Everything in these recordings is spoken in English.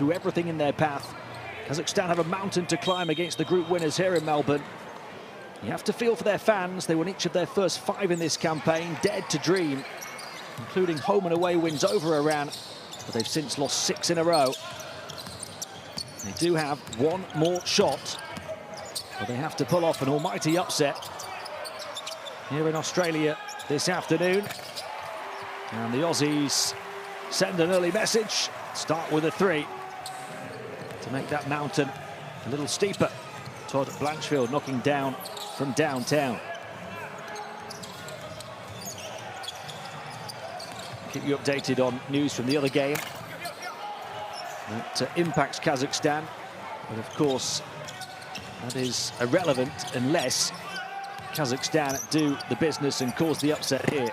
do everything in their path. Kazakhstan have a mountain to climb against the group winners here in Melbourne. You have to feel for their fans. They won each of their first 5 in this campaign, dared to dream, including home and away wins over Iran, but they've since lost 6 in a row. They do have one more shot, but they have to pull off an almighty upset here in Australia this afternoon. And the Aussies send an early message, start with a 3 to make that mountain a little steeper. Todd Blanchfield knocking down from downtown. Keep you updated on news from the other game that impacts Kazakhstan, but of course that is irrelevant unless Kazakhstan do the business and cause the upset here.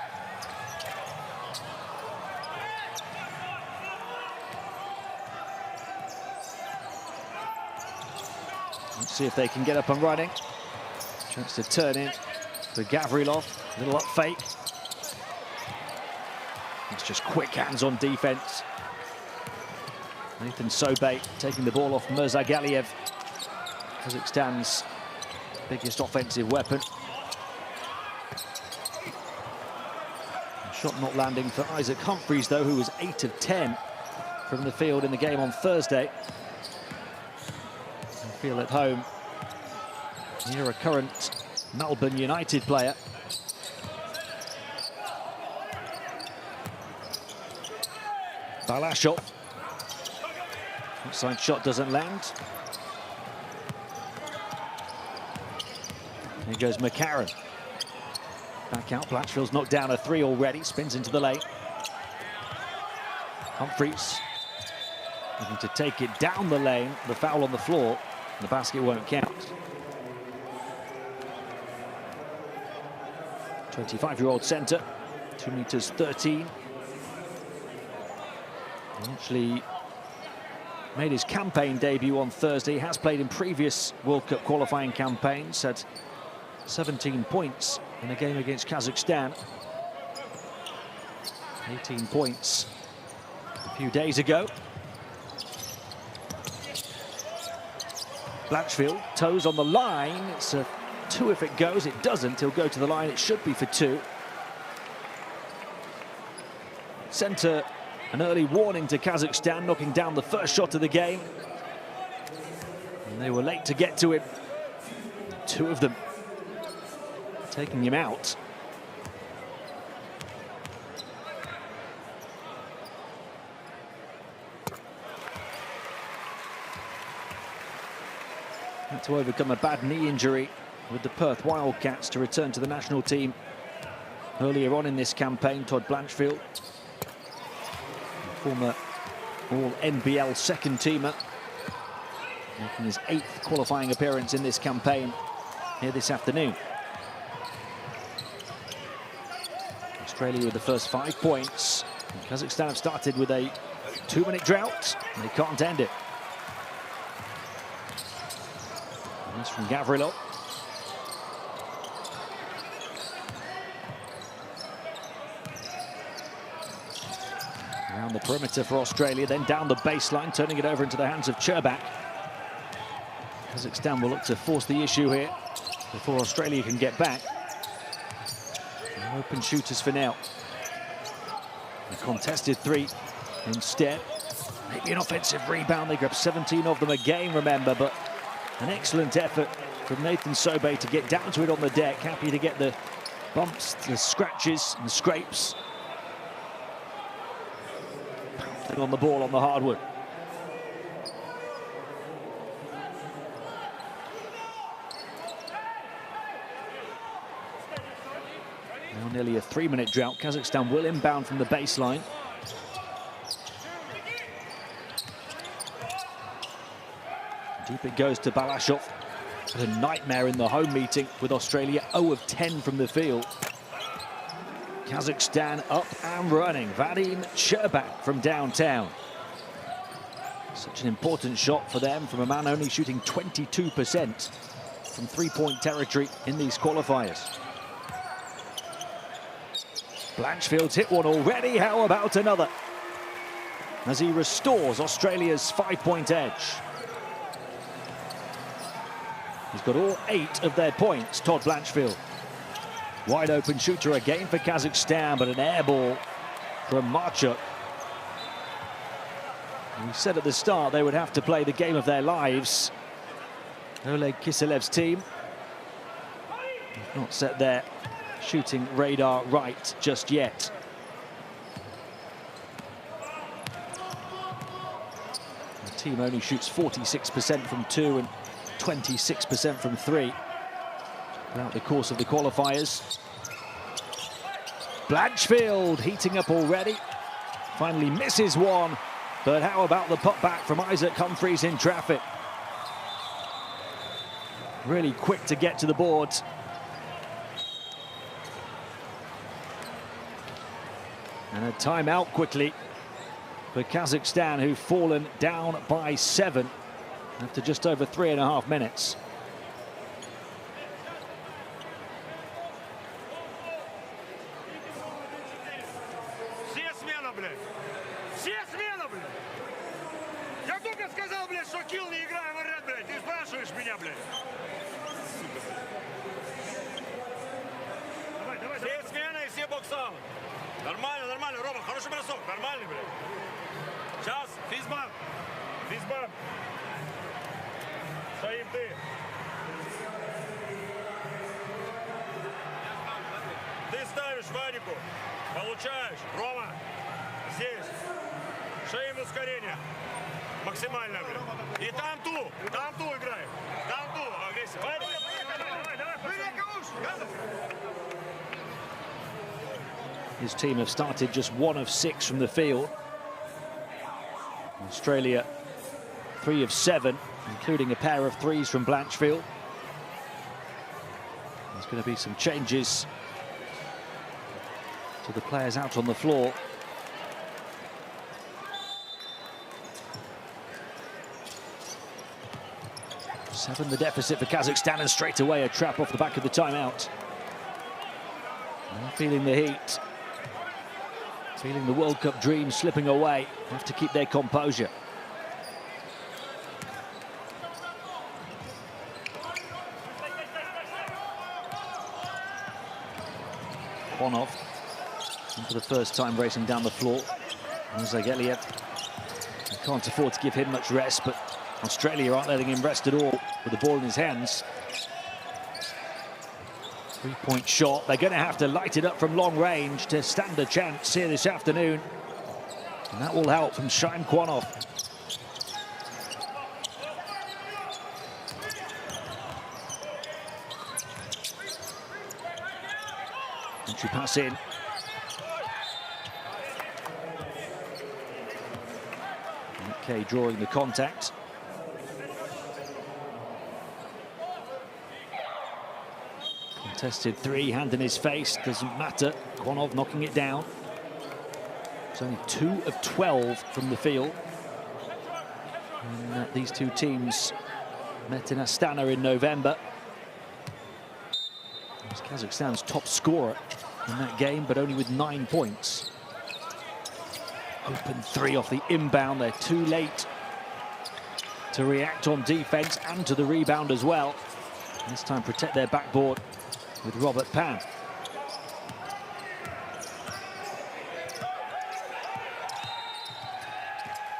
Let's see if they can get up and running. Chance to turn in for Gavrilov. Little up fake. It's just quick hands on defense. Nathan Sobey taking the ball off Mirzagaliev, Kazakhstan's biggest offensive weapon. A shot not landing for Isaac Humphries, though, who was 8 of 10 from the field in the game on Thursday. Feel at home. Here, a current Melbourne United player. Balashov. Outside shot doesn't land. Here goes McCarron. Back out. Blanchfield's knocked down a 3 already. Spins into the lane. Humphries looking to take it down the lane. The foul on the floor. The basket won't count. 25-year-old centre, 2 meters 13. He actually made his campaign debut on Thursday. He has played in previous World Cup qualifying campaigns, had 17 points in a game against Kazakhstan. 18 points a few days ago. Blanchfield, toes on the line. It's a 2 if it goes. It doesn't. He'll go to the line. It should be for 2. Centre, an early warning to Kazakhstan, knocking down the first shot of the game. And they were late to get to it. 2 of them taking him out. Had to overcome a bad knee injury with the Perth Wildcats to return to the national team earlier on in this campaign. Todd Blanchfield, former All-NBL second-teamer, making his 8th qualifying appearance in this campaign here this afternoon. Australia with the first 5 points. And Kazakhstan have started with a 2-minute drought, and they can't end it. This from Gavrilov. Around the perimeter for Australia, then down the baseline, turning it over into the hands of Cherbak. Kazakhstan will look to force the issue here before Australia can get back. No open shooters for now. A contested 3 instead. Maybe an offensive rebound. They grab 17 of them a game, remember, but an excellent effort from Nathan Sobey to get down to it on the deck. Happy to get the bumps, the scratches and scrapes. Pouncing on the ball on the hardwood. Now nearly a 3-minute drought. Kazakhstan will inbound from the baseline. Deep it goes to Balashov. A nightmare in the home meeting with Australia, 0 of 10 from the field. Kazakhstan up and running. Vadim Cherbak from downtown. Such an important shot for them from a man only shooting 22% from 3-point territory in these qualifiers. Blanchfield's hit one already. How about another? as he restores Australia's 5-point edge. He's got all 8 of their points, Todd Blanchfield. Wide open shooter again for Kazakhstan, but an air ball from Marchuk. We said at the start they would have to play the game of their lives. Oleg Kiselev's team have not set their shooting radar right just yet. The team only shoots 46% from 2 and 26% from 3 throughout the course of the qualifiers. Blanchfield heating up already. Finally misses one. But how about the putback from Isaac Humphries in traffic? Really quick to get to the board. And a timeout quickly for Kazakhstan, who've fallen down by 7 after just over 3.5 minutes. Нормально, нормально, Рома, хороший бросок, нормальный, блядь. Сейчас, физбам, физбам. Стоим ты. Ты ставишь Вадику, получаешь, Рома, здесь. Шеем ускорение, максимально, блядь. И там ту играем, там ту, агрессия. Вадик, давай, давай, His team have started just 1 of 6 from the field. Australia 3 of 7, including a pair of 3s from Blanchfield. There's going to be some changes to the players out on the floor. Seven the deficit for Kazakhstan, and straight away a trap off the back of the timeout. They're feeling the heat. Feeling the World Cup dream slipping away. Have to keep their composure. Quanov, for the first time racing down the floor. Zageliev, can't afford to give him much rest, but Australia aren't letting him rest at all with the ball in his hands. 3-point shot. They're going to have to light it up from long range to stand a chance here this afternoon. And that will help from Shaim Quanov. Entry pass in. Okay, drawing the contact. Contested 3, hand in his face, doesn't matter. Quanov knocking it down. It's only 2 of 12 from the field. And these two teams met in Astana in November. He was Kazakhstan's top scorer in that game, but only with 9 points. Open 3 off the inbound. They're too late to react on defense and to the rebound as well. And this time protect their backboard with Robert Pan.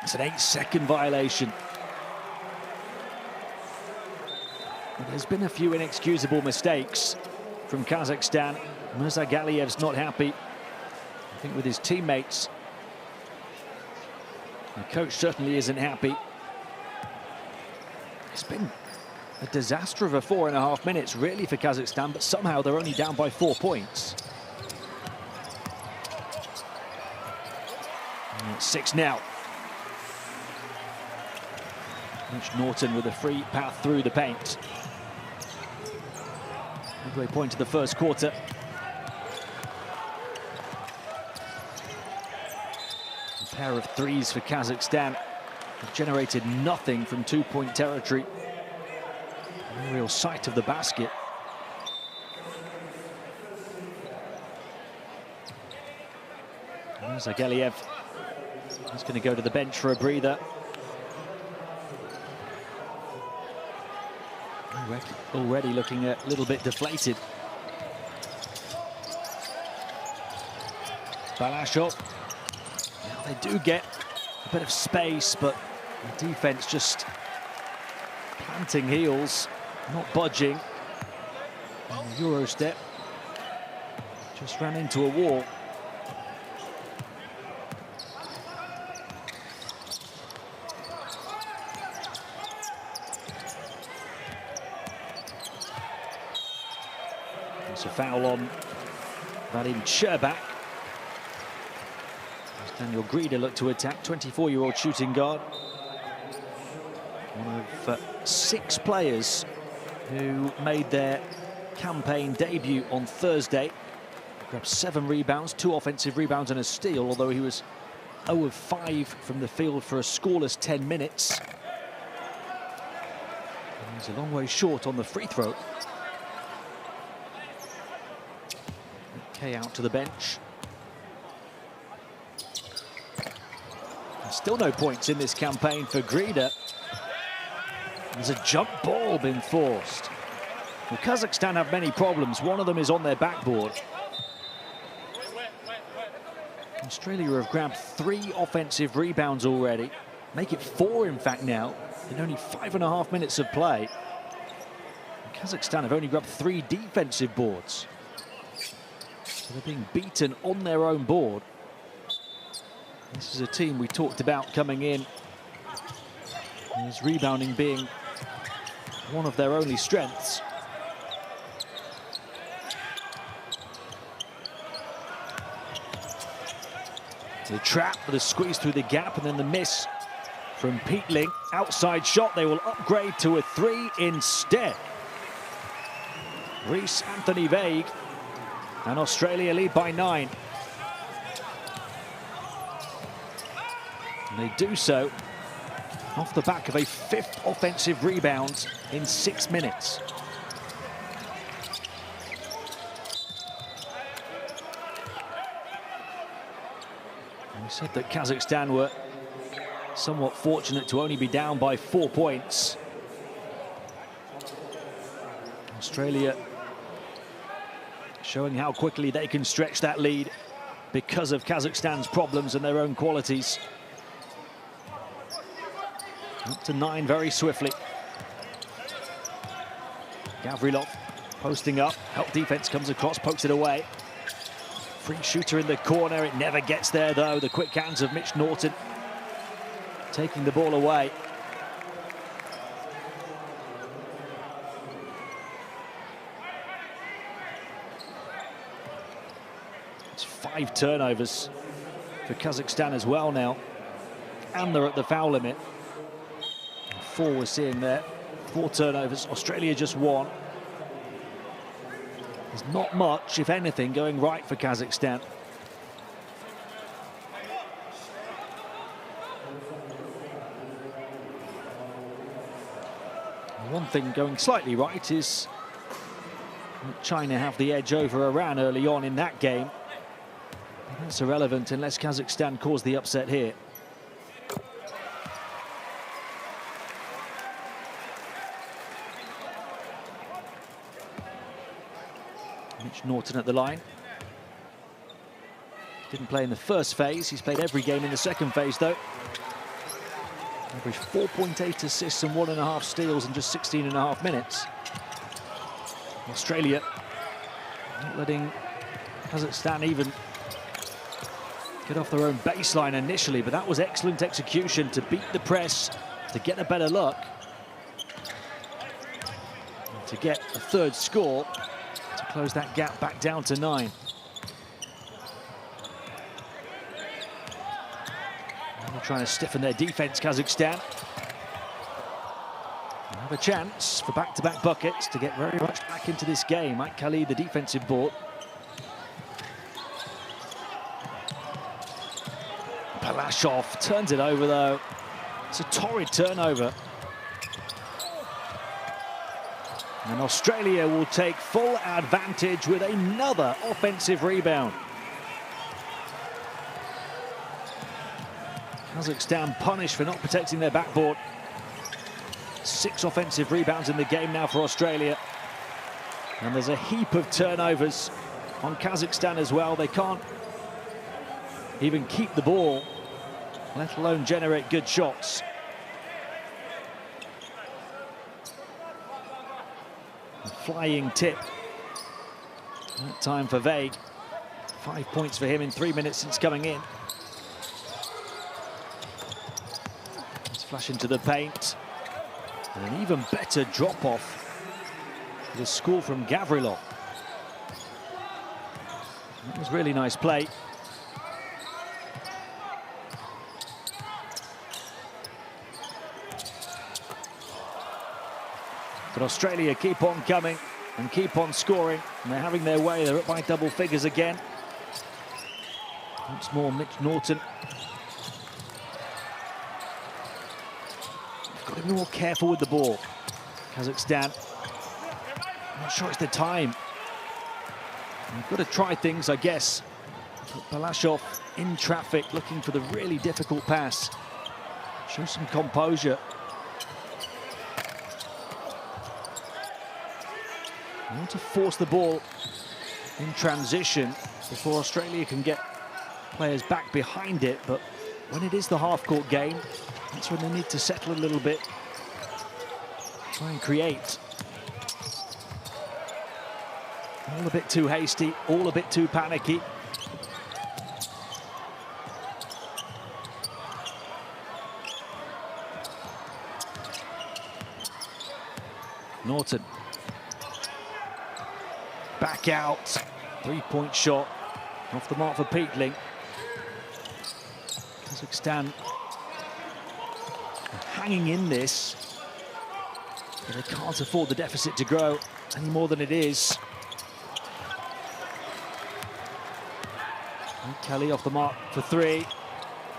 It's an 8-second violation. But there's been a few inexcusable mistakes from Kazakhstan. Mirzagaliev's not happy, I think, with his teammates. The coach certainly isn't happy. It's been a disaster of a 4.5 minutes, really, for Kazakhstan, but somehow they're only down by 4 points. And it's 6 now. Mitch Norton with a free path through the paint. Midway point to the first quarter. A pair of 3s for Kazakhstan. They've generated nothing from 2-point territory. No real sight of the basket. Zageliev He's going to go to the bench for a breather. Already looking a little bit deflated. Balashov. Now they do get a bit of space, but the defense just planting heels, not budging. And the Euro step just ran into a wall. It's a foul on Vadim Sherbak. As Daniel Grida looked to attack, 24-year-old shooting guard. One of 6 players who made their campaign debut on Thursday. Grabbed 7 rebounds, 2 offensive rebounds and a steal, although he was 0 of 5 from the field for a scoreless 10 minutes. And he's a long way short on the free throw. Kay out to the bench. And still no points in this campaign for Grida. There's a jump ball been forced. Well, Kazakhstan have many problems. One of them is on their backboard. Australia have grabbed 3 offensive rebounds already. Make it 4, in fact, now, in only 5.5 minutes of play. And Kazakhstan have only grabbed 3 defensive boards. So they're being beaten on their own board. This is a team we talked about coming in as rebounding being one of their only strengths. The trap with a squeeze through the gap and then the miss from Peatling. Outside shot, they will upgrade to a 3 instead. Reese Anthony Vague and Australia lead by 9. And they do so off the back of a 5th offensive rebound in 6 minutes. We said that Kazakhstan were somewhat fortunate to only be down by 4 points. Australia showing how quickly they can stretch that lead because of Kazakhstan's problems and their own qualities. Up to 9 very swiftly. Gavrilov posting up, help defense comes across, pokes it away. Free shooter in the corner, it never gets there though. The quick hands of Mitch Norton taking the ball away. It's 5 turnovers for Kazakhstan as well now. And they're at the foul limit. 4 we're seeing there, 4 turnovers, Australia just 1. There's not much, if anything, going right for Kazakhstan. One thing going slightly right is that China have the edge over Iran early on in that game. But that's irrelevant unless Kazakhstan cause the upset here. Mitch Norton at the line. Didn't play in the first phase. He's played every game in the second phase, though. Averaged 4.8 assists and 1.5 steals in just 16.5 minutes. Australia not letting Kazakhstan even get off their own baseline initially, but that was excellent execution to beat the press, to get a better look, and to get a 3rd score. Close that gap back down to 9. They're trying to stiffen their defense, Kazakhstan. They have a chance for back-to-back buckets to get very much back into this game. Mike Khalid, the defensive board. Balashov turns it over, though. It's a torrid turnover. And Australia will take full advantage with another offensive rebound. Kazakhstan punished for not protecting their backboard. 6 offensive rebounds in the game now for Australia. And there's a heap of turnovers on Kazakhstan as well. They can't even keep the ball, let alone generate good shots. A flying tip. That time for Vague. 5 points for him in 3 minutes since coming in. Let's flash into the paint. And an even better drop-off for the score from Gavrilov. That was really nice play. But Australia keep on coming and keep on scoring, and they're having their way. They're up by double figures again. Once more, Mitch Norton. They've got to be more careful with the ball. Kazakhstan, I'm not sure it's the time. They've got to try things, I guess. But Balashov in traffic, looking for the really difficult pass. Show some composure. They want to force the ball in transition before Australia can get players back behind it, but when it is the half-court game, that's when they need to settle a little bit, try and create. All a bit too hasty, all a bit too panicky. Norton. Back out. 3-point shot. Off the mark for Peatling. Kazakhstan hanging in this. But they can't afford the deficit to grow any more than it is. And Kelly off the mark for 3.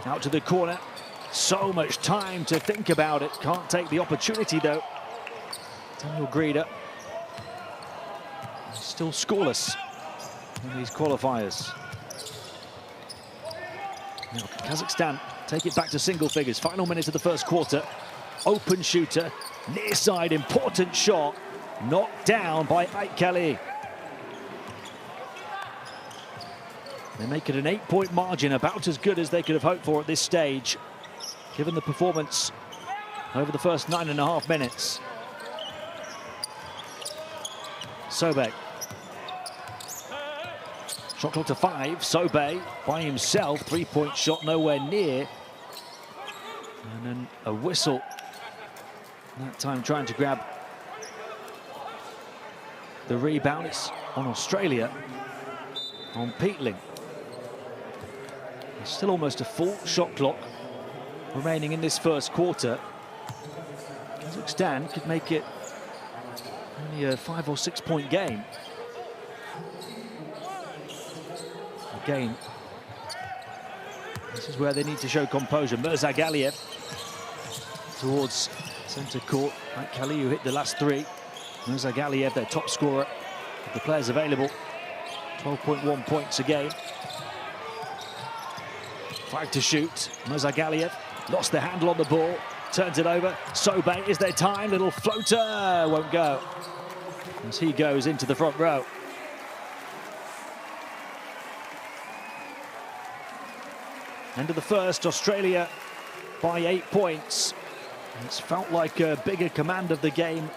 Out to the corner. So much time to think about it. Can't take the opportunity though. Daniel Grieder. Still scoreless in these qualifiers. Now Kazakhstan take it back to single figures. Final minutes of the first quarter. Open shooter, near side, important shot. Knocked down by Kelly. They make it an 8-point margin, about as good as they could have hoped for at this stage, given the performance over the first 9.5 minutes. Sobey. Shot clock to 5. Sobey by himself. 3-point shot nowhere near. And then a whistle. That time trying to grab the rebound. It's on Australia. On Peatling. There's still almost a full shot clock remaining in this first quarter. Kazakhstan could make it only a 5 or 6 point game. Again, this is where they need to show composure. Mirzagaliev towards centre court. Like Kelly, who hit the last 3. Mirzagaliev, their top scorer of the players available. 12.1 points a game. 5 to shoot. Mirzagaliev lost the handle on the ball. Turns it over. Sobey is their time. Little floater. Won't go. As he goes into the front row. End of the first, Australia by 8 points. It's felt like a bigger command of the game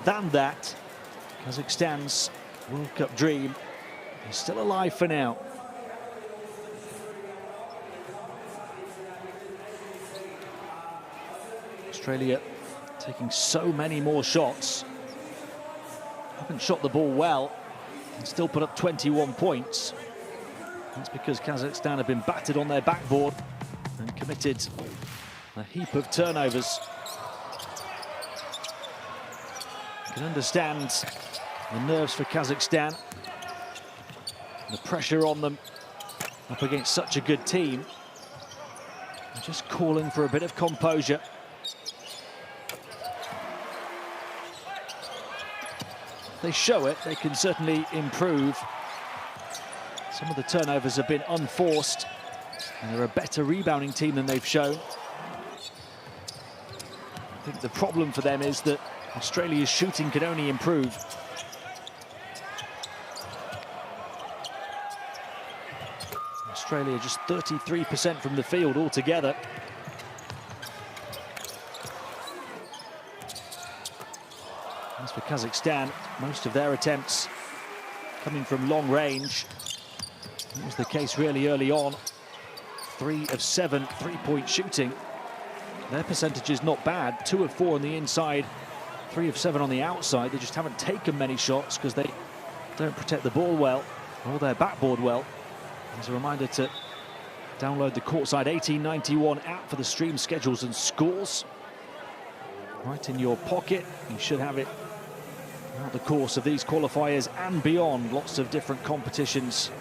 than that. Kazakhstan's World Cup dream is still alive for now. Australia taking so many more shots. Haven't shot the ball well and still put up 21 points. That's because Kazakhstan have been battered on their backboard and committed a heap of turnovers. You can understand the nerves for Kazakhstan, the pressure on them up against such a good team. I'm just calling for a bit of composure. If they show it, they can certainly improve. Some of the turnovers have been unforced. And they're a better rebounding team than they've shown. I think the problem for them is that Australia's shooting can only improve. Australia just 33% from the field altogether. As for Kazakhstan, most of their attempts coming from long range. That was the case really early on. 3 of 7 three-point shooting. Their percentage is not bad. 2 of 4 on the inside, 3 of 7 on the outside. They just haven't taken many shots because they don't protect the ball well or their backboard well. As a reminder to download the Courtside 1891 app for the stream schedules and scores. Right in your pocket. You should have it throughout the course of these qualifiers and beyond. Lots of different competitions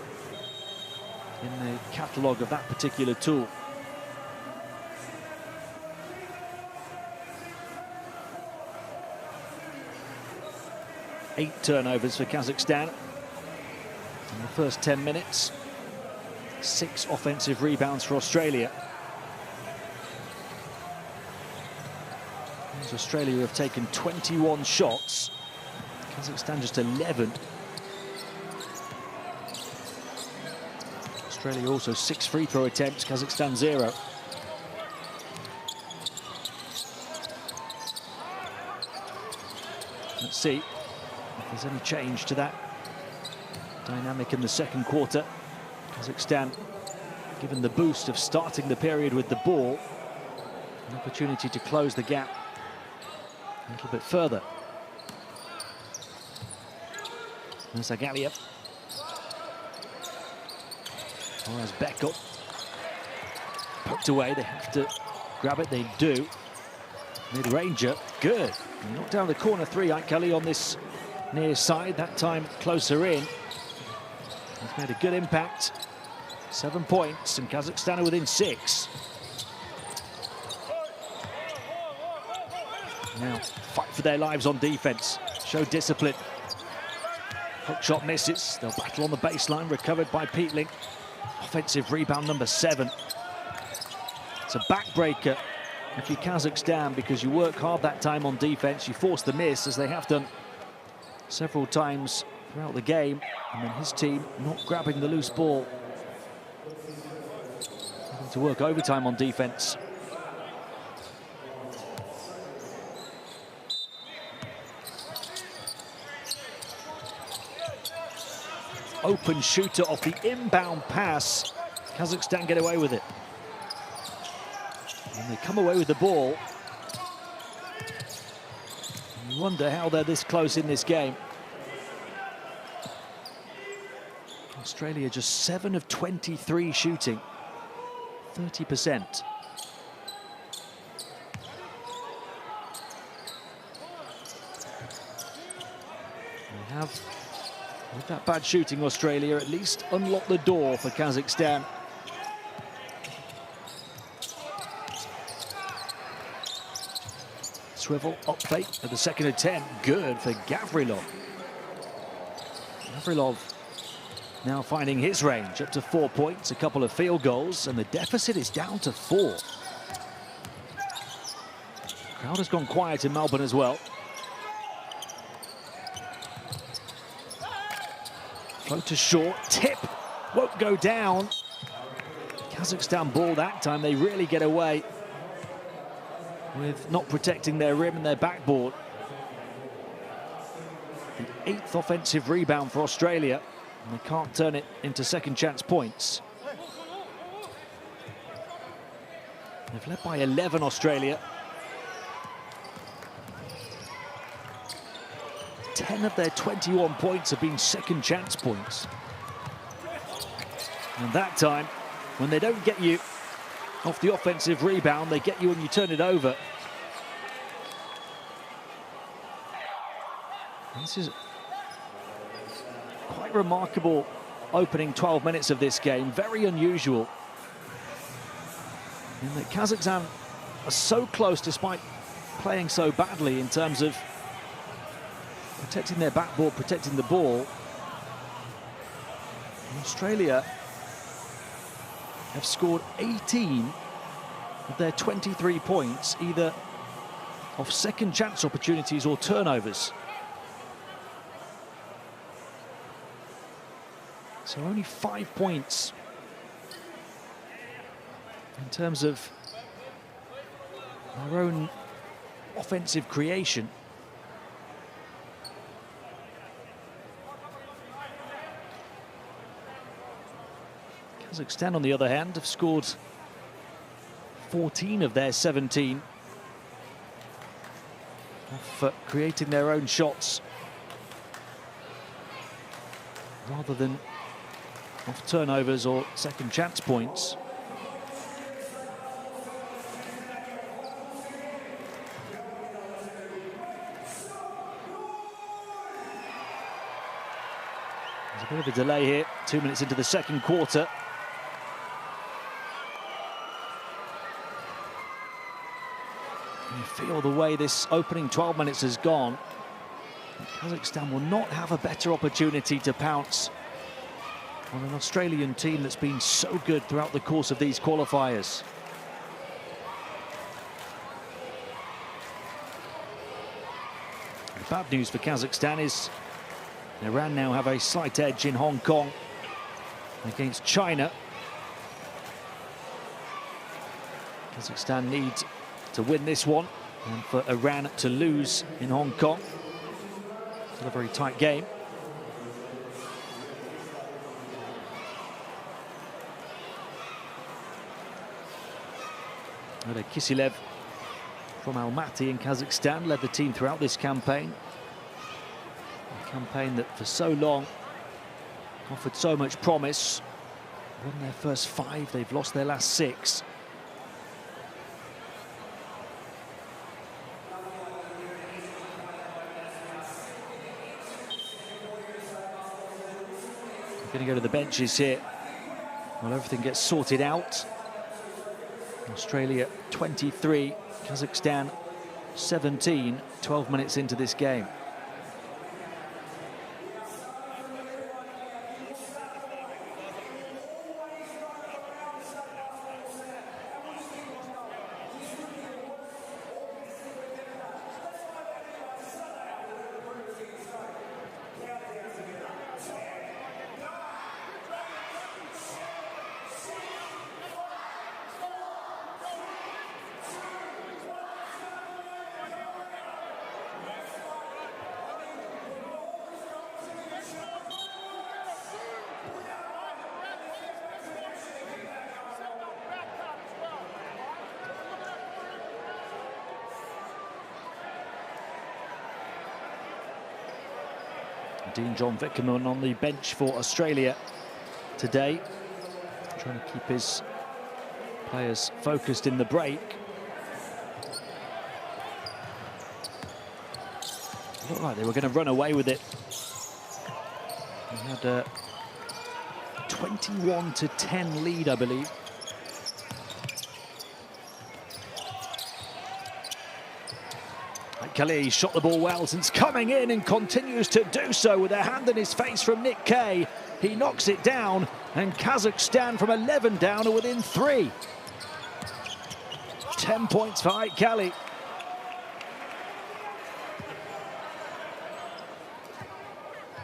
in the catalogue of that particular tool. Eight turnovers for Kazakhstan in the first 10 minutes. 6 offensive rebounds for Australia. As Australia have taken 21 shots, Kazakhstan just 11. Australia also 6 free throw attempts, Kazakhstan 0. Let's see if there's any change to that dynamic in the second quarter. Kazakhstan given the boost of starting the period with the ball, an opportunity to close the gap a little bit further. There's Agalia. Or as Beckel poked away, they have to grab it, they do. Mid-ranger, good. Knocked down the corner 3, Aikali on this near side, that time closer in. He's made a good impact. 7 points, and Kazakhstan are within 6. Now, fight for their lives on defense. Show discipline. Hook shot misses. They'll battle on the baseline, recovered by Peatling. Offensive rebound number 7. It's a backbreaker if you're Kazakhstan, because you work hard that time on defense. You force the miss, as they have done several times throughout the game. And then his team not grabbing the loose ball. Having to work overtime on defense. Open shooter off the inbound pass. Kazakhstan get away with it. And they come away with the ball. You wonder how they're this close in this game. Australia just 7 of 23 shooting, 30%. They have, with that bad shooting, Australia at least unlocked the door for Kazakhstan. Swivel, up fake at the second attempt. Good for Gavrilov. Gavrilov now finding his range, up to 4 points, a couple of field goals, and the deficit is down to 4. Crowd has gone quiet in Melbourne as well. Floater short, tip, won't go down. Kazakhstan ball that time, they really get away with not protecting their rim and their backboard. The 8th offensive rebound for Australia, and they can't turn it into second chance points. They've led by 11, Australia. 10 of their 21 points have been second chance points. And that time, when they don't get you off the offensive rebound, they get you when you turn it over. This is quite remarkable opening 12 minutes of this game. Very unusual. And the Kazakhstan are so close despite playing so badly in terms of protecting their backboard, protecting the ball. And Australia have scored 18 of their 23 points, either off second chance opportunities or turnovers. So only 5 points in terms of their own offensive creation. Kazakhstan, on the other hand, have scored 14 of their 17 off creating their own shots rather than off turnovers or second chance points. There's a bit of a delay here, 2 minutes into the second quarter. You feel the way this opening 12 minutes has gone. Kazakhstan will not have a better opportunity to pounce on an Australian team that's been so good throughout the course of these qualifiers. The bad news for Kazakhstan is Iran now have a slight edge in Hong Kong against China. Kazakhstan need to win this one, and for Iran to lose in Hong Kong. Still a very tight game. Kisilev from Almaty in Kazakhstan led the team throughout this campaign. A campaign that for so long offered so much promise. Won their first 5, they've lost their last 6. Going to go to the benches here while everything gets sorted out. Australia 23, Kazakhstan 17, 12 minutes into this game. Dean John Vickerman on the bench for Australia today, trying to keep his players focused in the break. Looked like they were going to run away with it. They had a 21-10 lead, I believe. Khalil shot the ball well since coming in and continues to do so with a hand in his face from Nick Kay. He knocks it down, and Kazakhstan from 11 down are within 3. 10 points for Ike Khalil.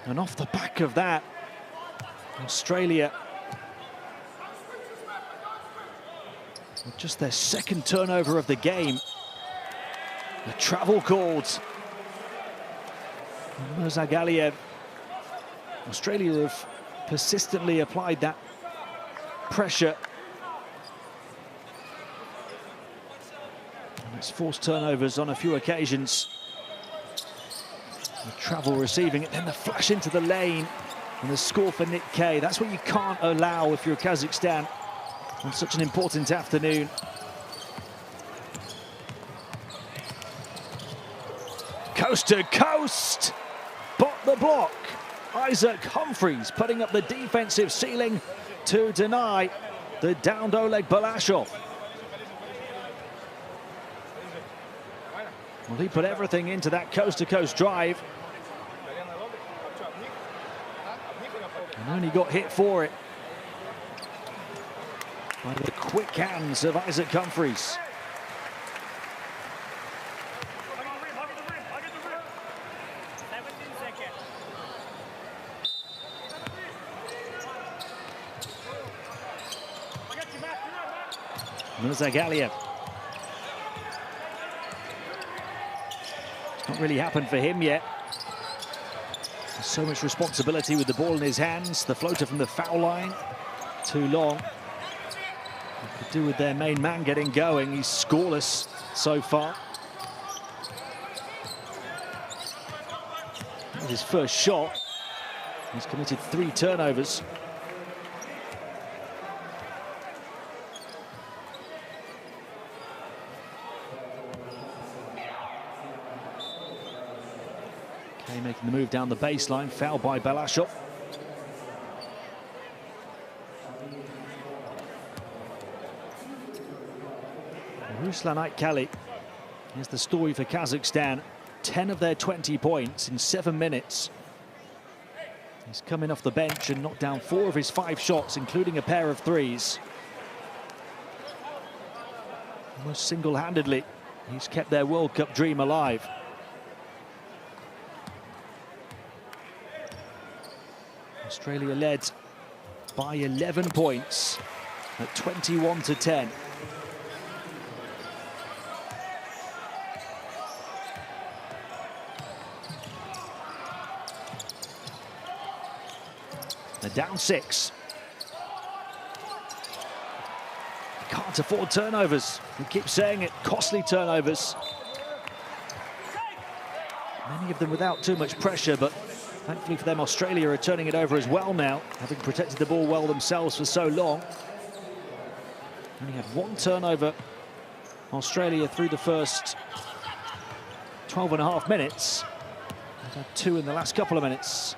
And off the back of that, Australia with just their second turnover of the game. The travel called. Mirzagaliev. Australia have persistently applied that pressure. And it's forced turnovers on a few occasions. The travel receiving it, then the flash into the lane, and the score for Nick Kay. That's what you can't allow if you're Kazakhstan on such an important afternoon. Coast to coast, but the block. Isaac Humphreys putting up the defensive ceiling to deny the downed Oleg Balashov. Well, he put everything into that coast-to-coast drive and only got hit for it. by the quick hands of Isaac Humphries. Murzagalia. It's not really happened for him yet. There's so much responsibility with the ball in his hands. The floater from the foul line, too long. What could do with their main man getting going. He's scoreless so far. That was his first shot. He's committed 3 turnovers. Okay, making the move down the baseline, foul by Balashov. Ruslan Aitkali is the story for Kazakhstan. 10 of their 20 points in 7 minutes. He's coming off the bench and knocked down 4 of his 5 shots, including a pair of threes. Almost single-handedly, he's kept their World Cup dream alive. Australia led by 11 points at 21-10. They're down 6. Can't afford turnovers. We keep saying it, costly turnovers. Many of them without too much pressure, but thankfully for them, Australia are turning it over as well now, having protected the ball well themselves for so long. Only had 1 turnover, Australia, through the first 12.5 minutes. They've had 2 in the last couple of minutes.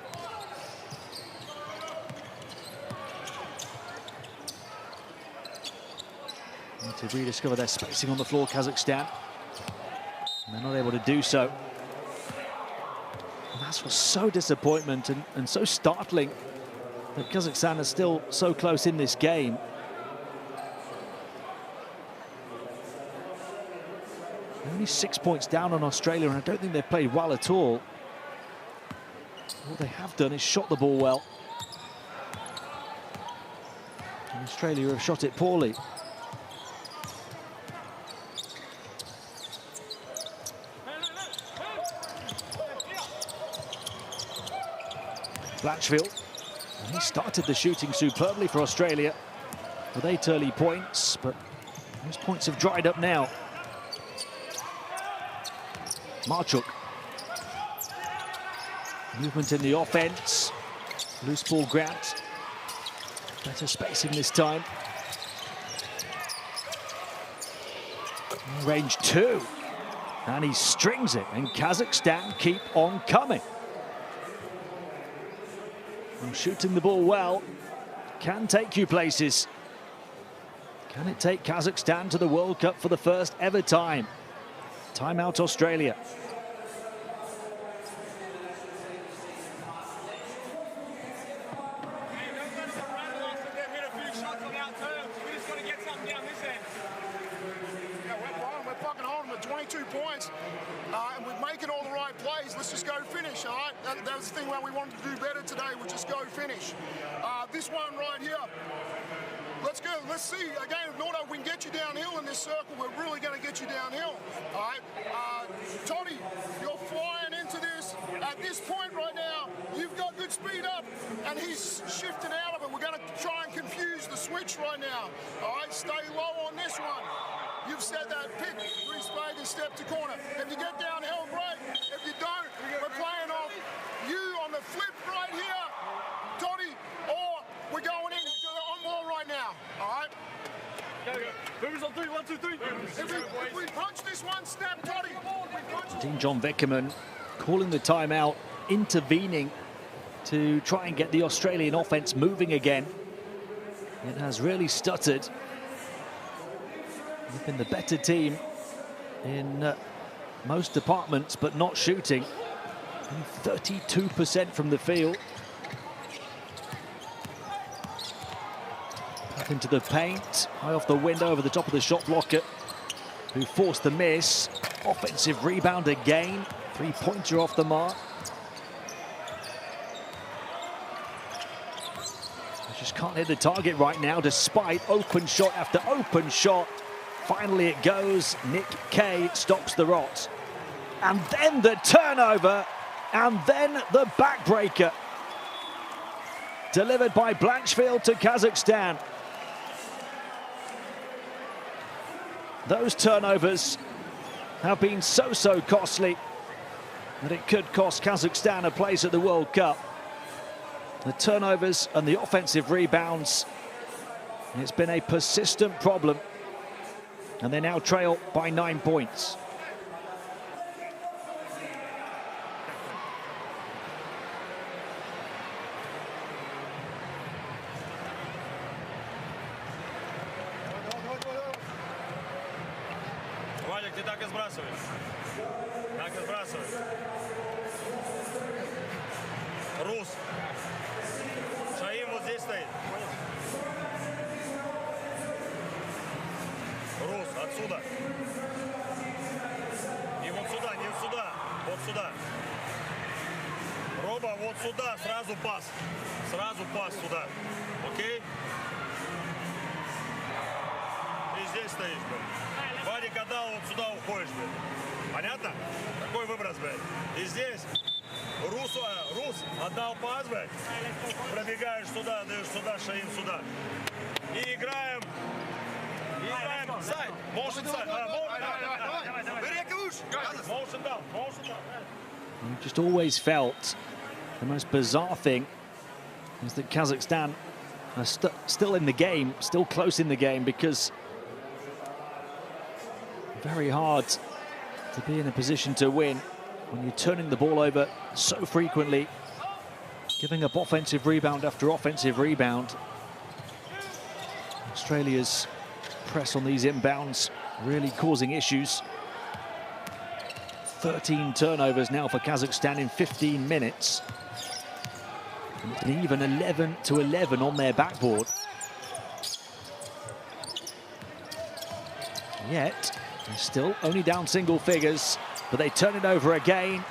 Need to rediscover their spacing on the floor, Kazakhstan. And they're not able to do so. And that's what's so disappointment and so startling, that Kazakhstan is still so close in this game. They're only 6 points down on Australia, and I don't think they've played well at all. All they have done is shot the ball well. And Australia have shot it poorly. Blatchfield, and he started the shooting superbly for Australia with 8 early points, but those points have dried up now. Marchuk. Movement in the offense. Loose ball Grant. Better spacing this time. Range 2. And he strings it, and Kazakhstan keep on coming. And shooting the ball well can take you places. Can it take Kazakhstan to the World Cup for the first ever time? Timeout Australia. We're fucking holding them at 22 points, and we're making all the right plays. Let's just go finish, all right? That was the thing where we wanted to do better today. We'll just go finish. This one right here. Let's go. Let's see. Again, Nordo, we can get you downhill in this circle. We're really going to get you downhill. All right. Toddy, you're flying into this. At this point right now, you've got good speed up, and he's shifting out of it. We're going to try and confuse the switch right now. All right. Stay low on this one. You've said that pick, re-spade and step to corner. If you get downhill, great. If you don't, we're playing off you on the flip right here, Toddy, or we're going in on ball right now. All right? Movers on 3, 1, 2, 3. If we punch this one, snap, Toddy. Dean John Vickerman calling the timeout, intervening to try and get the Australian offense moving again. It has really stuttered. They've been the better team in most departments, but not shooting. 32% from the field. Back into the paint, high off the window, over the top of the shot blocker, who forced the miss. Offensive rebound again, three-pointer off the mark. Just can't hit the target right now, despite open shot after open shot. Finally it goes. Nick Kay stops the rot. And then the turnover, and then the backbreaker. Delivered by Blanchfield to Kazakhstan. Those turnovers have been so costly that it could cost Kazakhstan a place at the World Cup. The turnovers and the offensive rebounds, it's been a persistent problem, and they now trail by 9 points. Валик, ты так и сбрасываешь. Так и сбрасываешь. Рус. Шаим вот здесь стоит. Рус, отсюда. И вот сюда, не сюда. Вот сюда. Роба, вот сюда. Сразу пас. Сразу пас сюда. Окей? Ты здесь стоишь, блядь. Вадик отдал, вот сюда уходишь, блядь. Понятно? Такой выброс, блядь. И здесь Рус отдал пас, блядь. Пробегаешь сюда, даешь сюда, Шаим сюда. И играем. Сайд. Motion side. Motion down. Motion down. You just always felt the most bizarre thing is that Kazakhstan are still in the game, still close in the game, because very hard to be in a position to win when you're turning the ball over so frequently, giving up offensive rebound after offensive rebound. Australia's press on these inbounds really causing issues. 13 turnovers now for Kazakhstan in 15 minutes. And even 11-11 on their backboard. Yet, they're still only down single figures, but they turn it over again.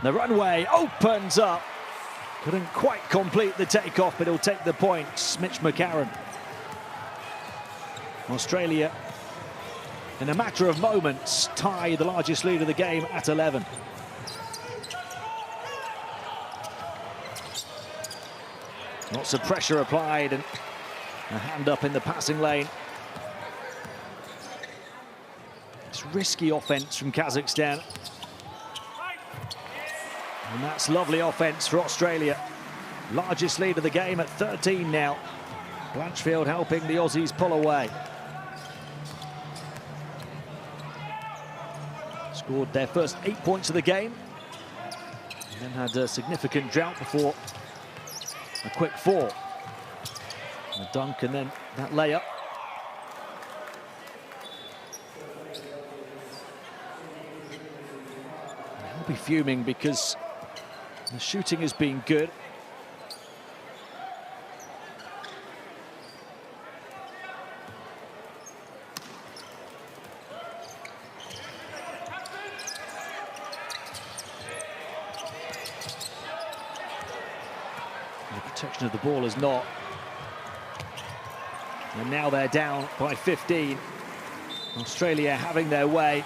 The runway opens up. Couldn't quite complete the takeoff, but he'll take the points. Mitch McCarron. Australia, in a matter of moments, tie the largest lead of the game at 11. Lots of pressure applied and a hand up in the passing lane. It's risky offense from Kazakhstan. And that's lovely offense for Australia. Largest lead of the game at 13 now. Blanchfield helping the Aussies pull away. Scored their first 8 points of the game. And then had a significant drought before a quick 4. And a dunk and then that layup. He'll be fuming because the shooting has been good. The protection of the ball is not. And now they're down by 15. Australia having their way.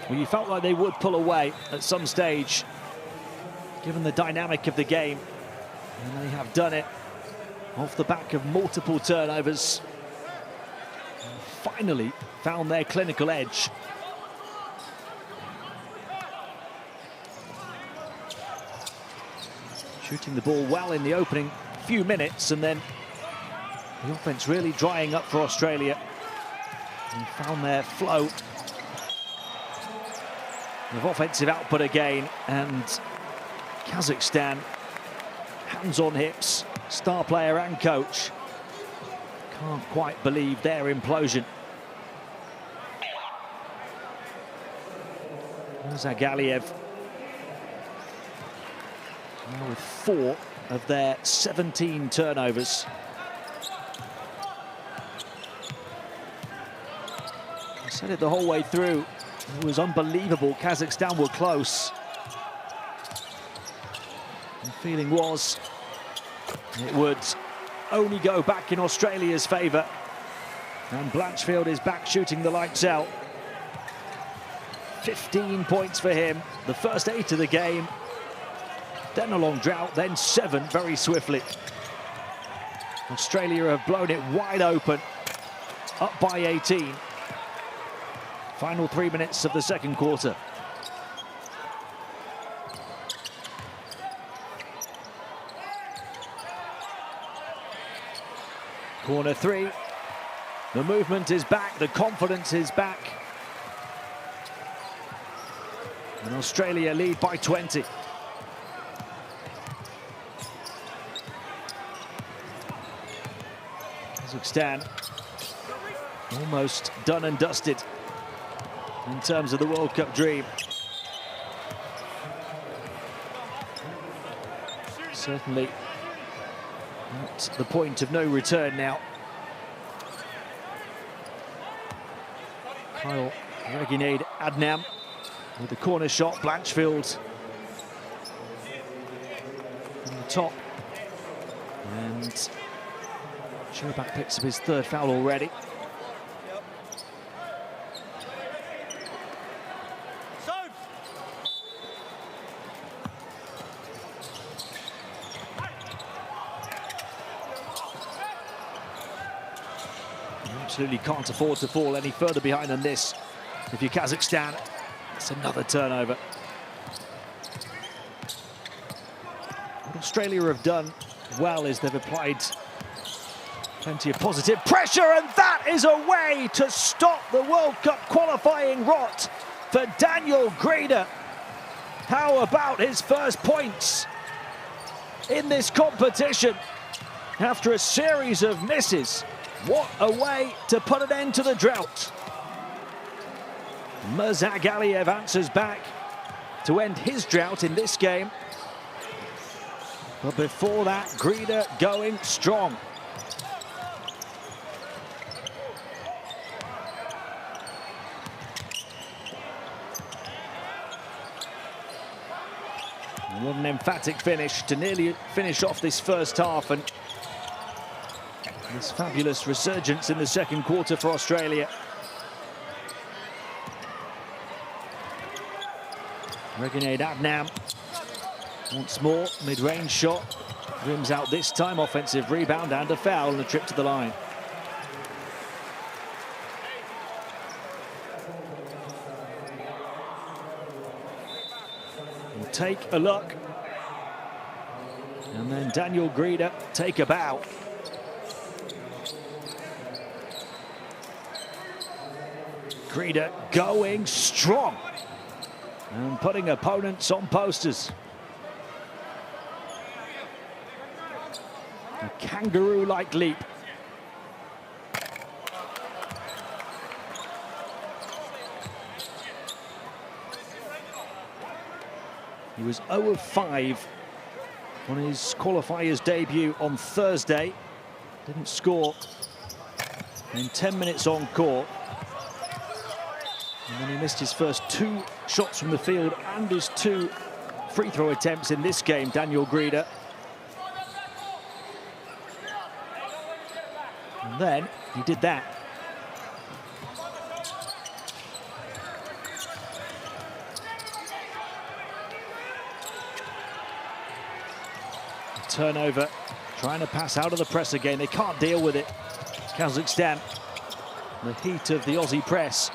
Well, you felt like they would pull away at some stage, given the dynamic of the game. And they have done it off the back of multiple turnovers. And finally found their clinical edge. Shooting the ball well in the opening few minutes, and then the offense really drying up for Australia. And found their flow of offensive output again, and Kazakhstan, hands on hips, star player and coach, can't quite believe their implosion. Zagaliev. Now with 4 of their 17 turnovers. I said it the whole way through. It was unbelievable. Kazakhstan were close. The feeling was it would only go back in Australia's favour. And Blanchfield is back shooting the lights out. 15 points for him. The first 8 of the game. Then a long drought, then 7 very swiftly. Australia have blown it wide open. Up by 18. Final 3 minutes of the second quarter. Corner 3. The movement is back, the confidence is back. And Australia lead by 20. Kazakhstan almost done and dusted in terms of the World Cup dream. Certainly at the point of no return now. Kyle Reginade Adnam with the corner shot. Blanchfield on the top. And Sherbak picks up his 3rd foul already. Absolutely can't afford to fall any further behind than this. If you're Kazakhstan, it's another turnover. What Australia have done well is they've applied plenty of positive pressure, and that is a way to stop the World Cup qualifying rot for Daniel Grida. How about his first points in this competition after a series of misses? What a way to put an end to the drought. Mirzagaliev answers back to end his drought in this game. But before that, Grida going strong. What an emphatic finish to nearly finish off this first half, and this fabulous resurgence in the second quarter for Australia. Reginade Adnam once more, mid-range shot, rims out this time, offensive rebound and a foul and a trip to the line. We'll take a look, and then Daniel Grida take a bow. Grida going strong and putting opponents on posters. A kangaroo-like leap. He was 0 of 5 on his qualifiers debut on Thursday. Didn't score in 10 minutes on court. And then he missed his first 2 shots from the field and his 2 free throw attempts in this game, Daniel Grida. And then he did that. A turnover, trying to pass out of the press again. They can't deal with it. Kazakhstan, the heat of the Aussie press.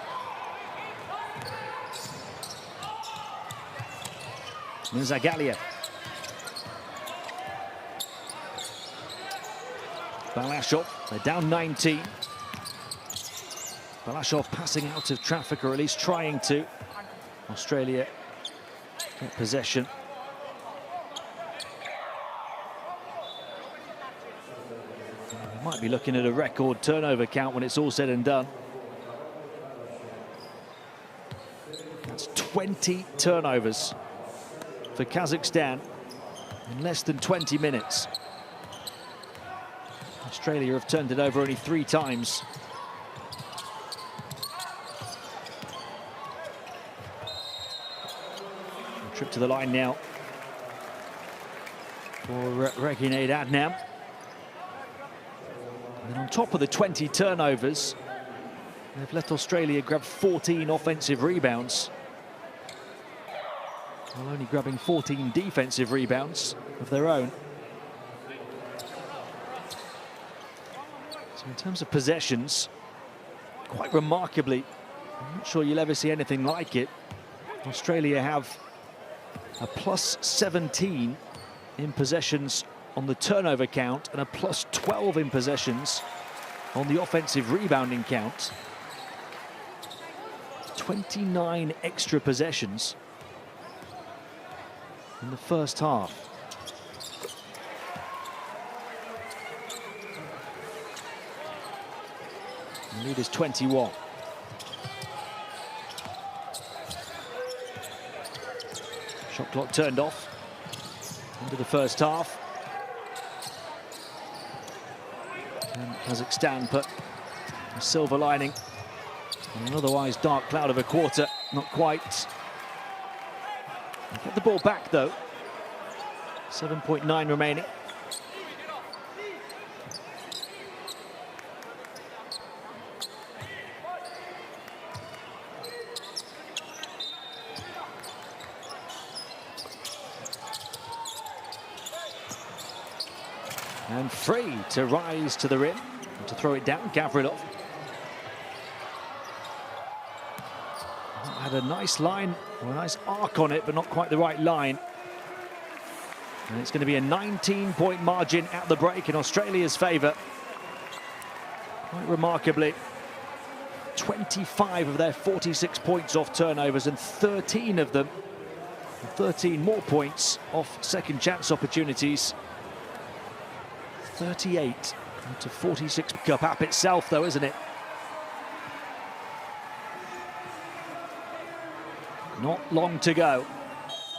Mirzagaliev. Balashov, they're down 19. Balashov passing out of traffic, or at least trying to. Australia get possession. We might be looking at a record turnover count when it's all said and done. That's 20 turnovers for Kazakhstan in less than 20 minutes. Australia have turned it over only 3 times. A trip to the line now for Reginade Adnam. And on top of the 20 turnovers, they've let Australia grab 14 offensive rebounds, while only grabbing 14 defensive rebounds of their own. So in terms of possessions, quite remarkably, I'm not sure you'll ever see anything like it. Australia have a plus 17 in possessions on the turnover count and a plus 12 in possessions on the offensive rebounding count. 29 extra possessions in the first half. The lead is 21. Shot clock turned off into the first half. And Kazakhstan put a silver lining on an otherwise dark cloud of a quarter. Not quite. They get the ball back though. 7.9 remaining. And free to rise to the rim and to throw it down, Gavrilov. Had a nice line, or a nice arc on it, but not quite the right line. And it's going to be a 19-point margin at the break in Australia's favour. Quite remarkably, 25 of their 46 points off turnovers and 13 of them, 13 more points off second chance opportunities. 38 to 46. Cup app itself though, isn't it? Not long to go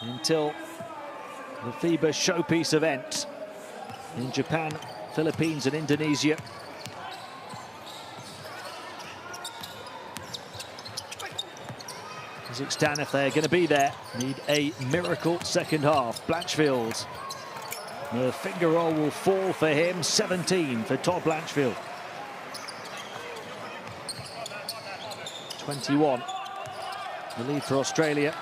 until the FIBA showpiece event in Japan, Philippines and Indonesia. Kazakhstan, if they're going to be there, need a miracle second half. Blanchfield, the finger roll will fall for him. 17 for Todd Blanchfield. 21. The lead for Australia.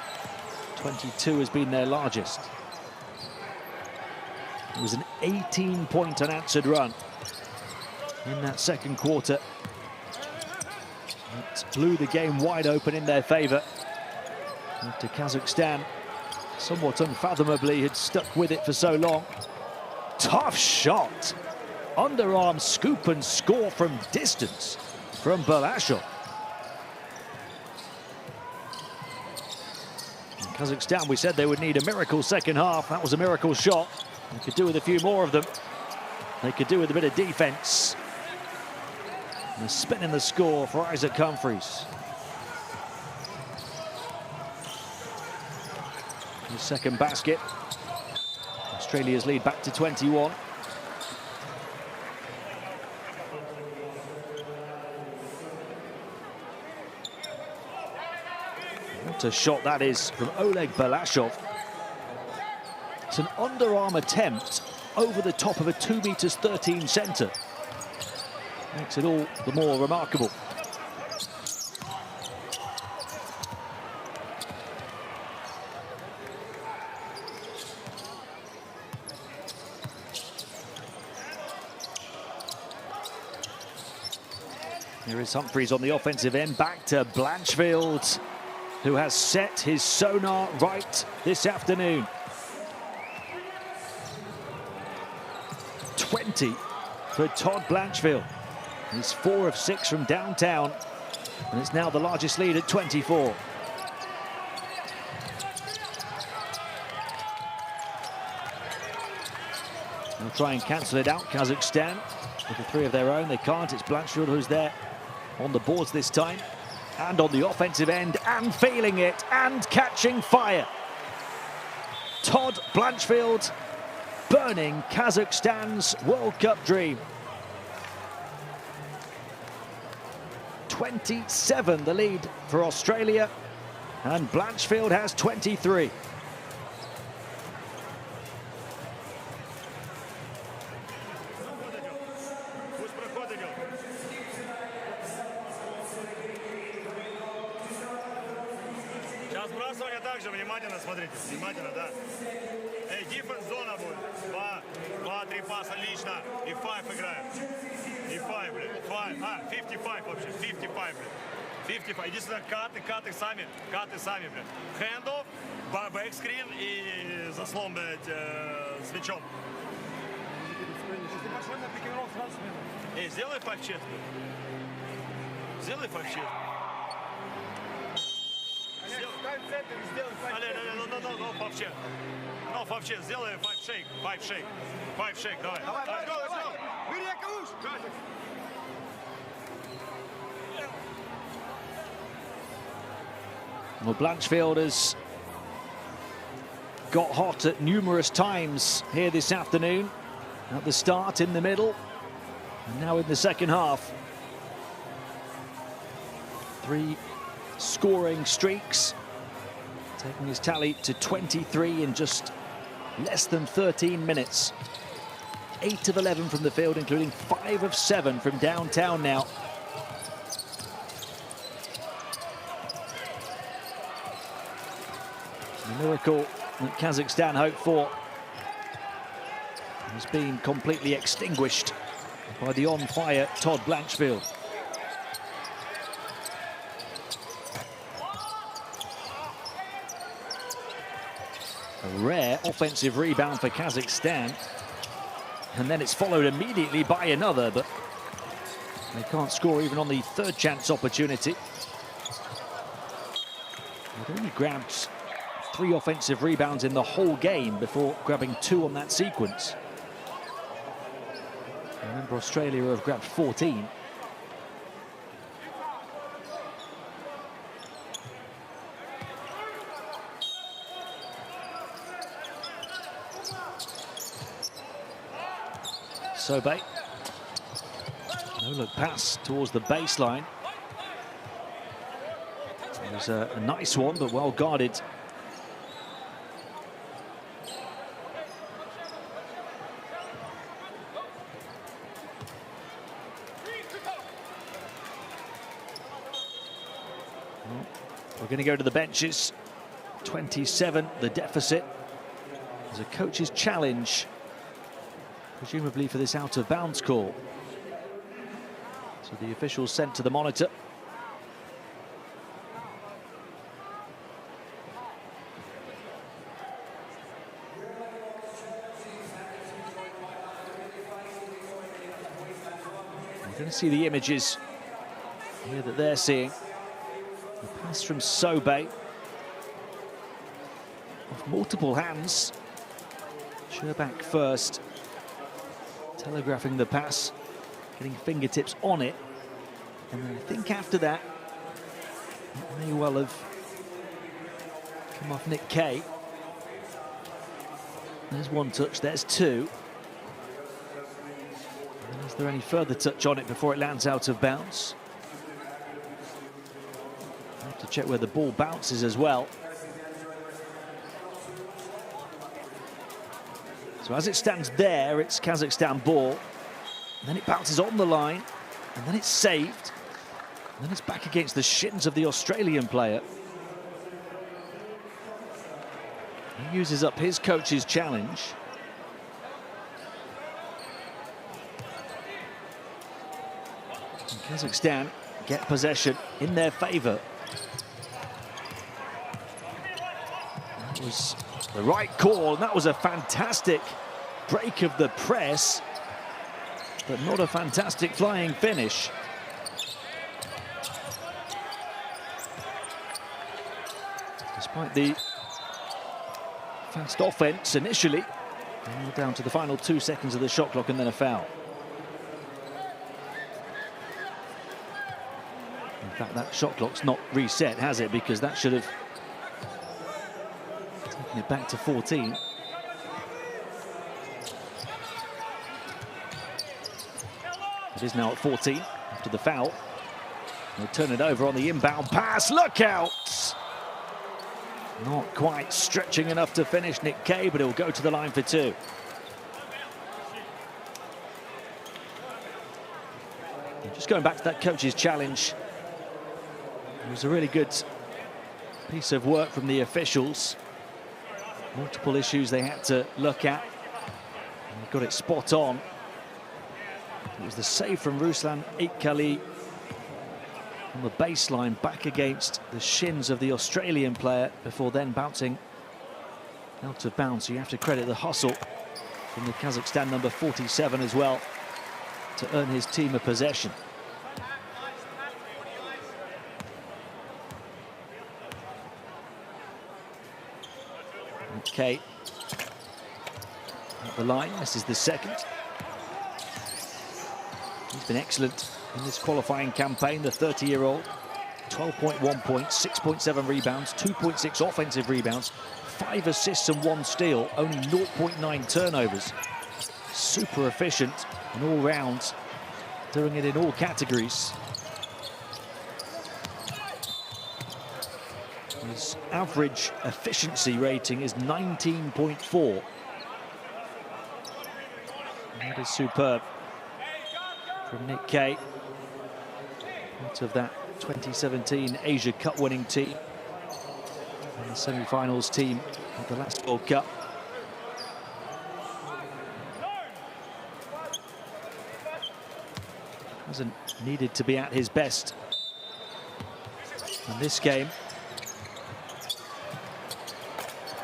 22 has been their largest. It was an 18-point unanswered run in that second quarter. It blew the game wide open in their favour. After Kazakhstan, somewhat unfathomably, had stuck with it for so long. Tough shot. Underarm scoop and score from distance from Balashov. Kazakhstan, we said they would need a miracle second half. That was a miracle shot. They could do with a few more of them. They could do with a bit of defense. And a spin in the score for Isaac Humphries. His second basket. Australia's lead back to 21. What a shot that is from Oleg Balashov. It's an underarm attempt over the top of a 2'13" centre. Makes it all the more remarkable. Here is Humphries on the offensive end, back to Blanchfield, who has set his sonar right this afternoon. 20 for Todd Blanchfield. He's 4 of 6 from downtown, and it's now the largest lead at 24. They'll try and cancel it out, Kazakhstan. With the 3 of their own, they can't. It's Blanchfield who's there on the boards this time, and on the offensive end, and feeling it, and catching fire. Todd Blanchfield burning Kazakhstan's World Cup dream. 27 the lead for Australia, and Blanchfield has 23. Сейчас сбрасывание также, внимательно смотрите, внимательно, да. Дефенс зона будет, 2-3 паса лично, и 5 играем. И 5, блин, 55 вообще, 55, блин. 55, иди сюда, каты сами, блин. Хендов, бэкскрин и заслон, блядь, с мячом. Сделай 5-чек. Сделай 5-чек. No, 5-чек, сделай 5-шейк, давай. Well, Blanchfield has got hot at numerous times here this afternoon. At the start, in the middle, and now in the second half. 3 scoring streaks, taking his tally to 23 in just less than 13 minutes. 8 of 11 from the field, including 5 of 7 from downtown now. The miracle that Kazakhstan hoped for has been completely extinguished by the on-fire Todd Blanchfield. A rare offensive rebound for Kazakhstan, and then it's followed immediately by another, but they can't score even on the third chance opportunity. They've only grabbed 3 offensive rebounds in the whole game before grabbing 2 on that sequence. Remember, Australia have grabbed 14. Sobe. No-look pass towards the baseline. It was a nice one, but well guarded. We're going to go to the benches. 27, the deficit. There's a coach's challenge, presumably for this out-of-bounds call. So the officials sent to the monitor. We're going to see the images here that they're seeing. The pass from Sobe. Off multiple hands. Sherbak first, telegraphing the pass, getting fingertips on it. And then I think after that, it may well have come off Nick Kay. There's 1 touch, there's 2. And is there any further touch on it before it lands out of bounds? Have to check where the ball bounces as well. So as it stands there, it's Kazakhstan ball. And then it bounces on the line, and then it's saved. And then it's back against the shins of the Australian player. He uses up his coach's challenge. And Kazakhstan get possession in their favour. That was the right call, and that was a fantastic break of the press, but not a fantastic flying finish. Despite the fast offense initially, and we're down to the final 2 seconds of the shot clock and then a foul. In fact, that shot clock's not reset, has it? Because that should have taken it back to 14. It is now at 14 after the foul. They'll turn it over on the inbound pass. Look out! Not quite stretching enough to finish Nick Kay, but he'll go to the line for two. Just going back to that coach's challenge. It was a really good piece of work from the officials. Multiple issues they had to look at. And they got it spot on. It was the save from Ruslan Aitkali on the baseline, back against the shins of the Australian player before then bouncing out of bounds. So you have to credit the hustle from the Kazakhstan number 47 as well to earn his team a possession. Okay, at the line, this is the second. He's been excellent in this qualifying campaign, the 30-year-old. 12.1 points, 6.7 rebounds, 2.6 offensive rebounds, 5 assists and 1 steal, only 0.9 turnovers. Super efficient and all round, doing it in all categories. His average efficiency rating is 19.4. That is superb from Nick Kay, part of that 2017 Asia Cup winning team and the semi-finals team at the last World Cup. Hasn't needed to be at his best in this game.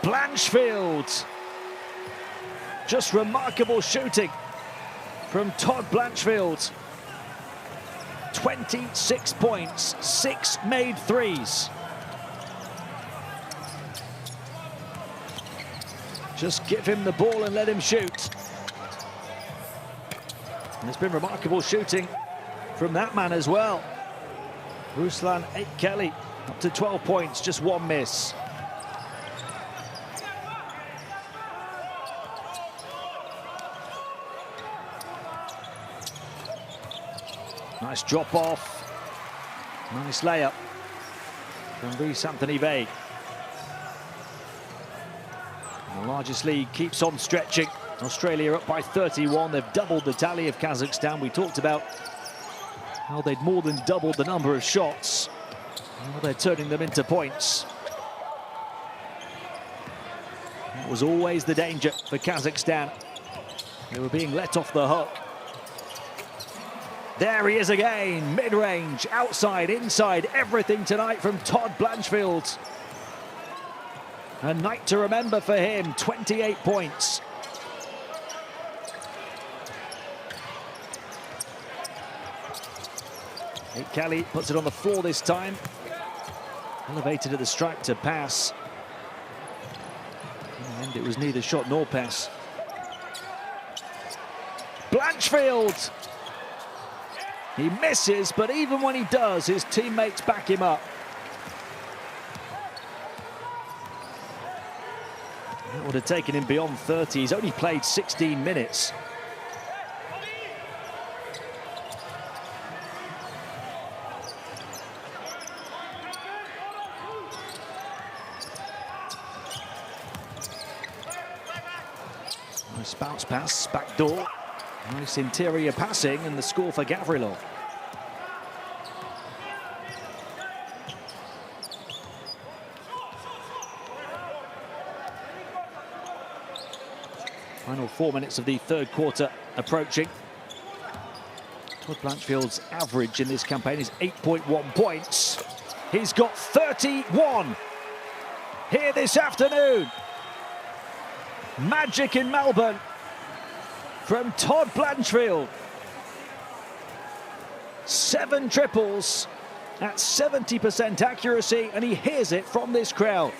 Blanchfield, just remarkable shooting from Todd Blanchfield. 26 points, 6 made threes. Just give him the ball and let him shoot. And it's been remarkable shooting from that man as well. Ruslan Aitkali up to 12 points, just 1 miss. Nice drop off. Nice layup from Rhys Anthony Vague. The largest lead keeps on stretching. Australia up by 31. They've doubled the tally of Kazakhstan. We talked about how they'd more than doubled the number of shots. Now they're turning them into points. That was always the danger for Kazakhstan. They were being let off the hook. There he is again, mid-range, outside, inside, everything tonight from Todd Blanchfield. A night to remember for him, 28 points. Aitkali puts it on the floor this time. Elevated at the stripe to pass. In the end, it was neither shot nor pass. Blanchfield! He misses, but even when he does, his teammates back him up. That would have taken him beyond 30. He's only played 16 minutes. Nice bounce pass, back door. Nice interior passing, and the score for Gavrilov. Final 4 minutes of the third quarter approaching. Todd Blanchfield's average in this campaign is 8.1 points. He's got 31 here this afternoon. Magic in Melbourne from Todd Blanchfield. 7 triples at 70% accuracy, and he hears it from this crowd.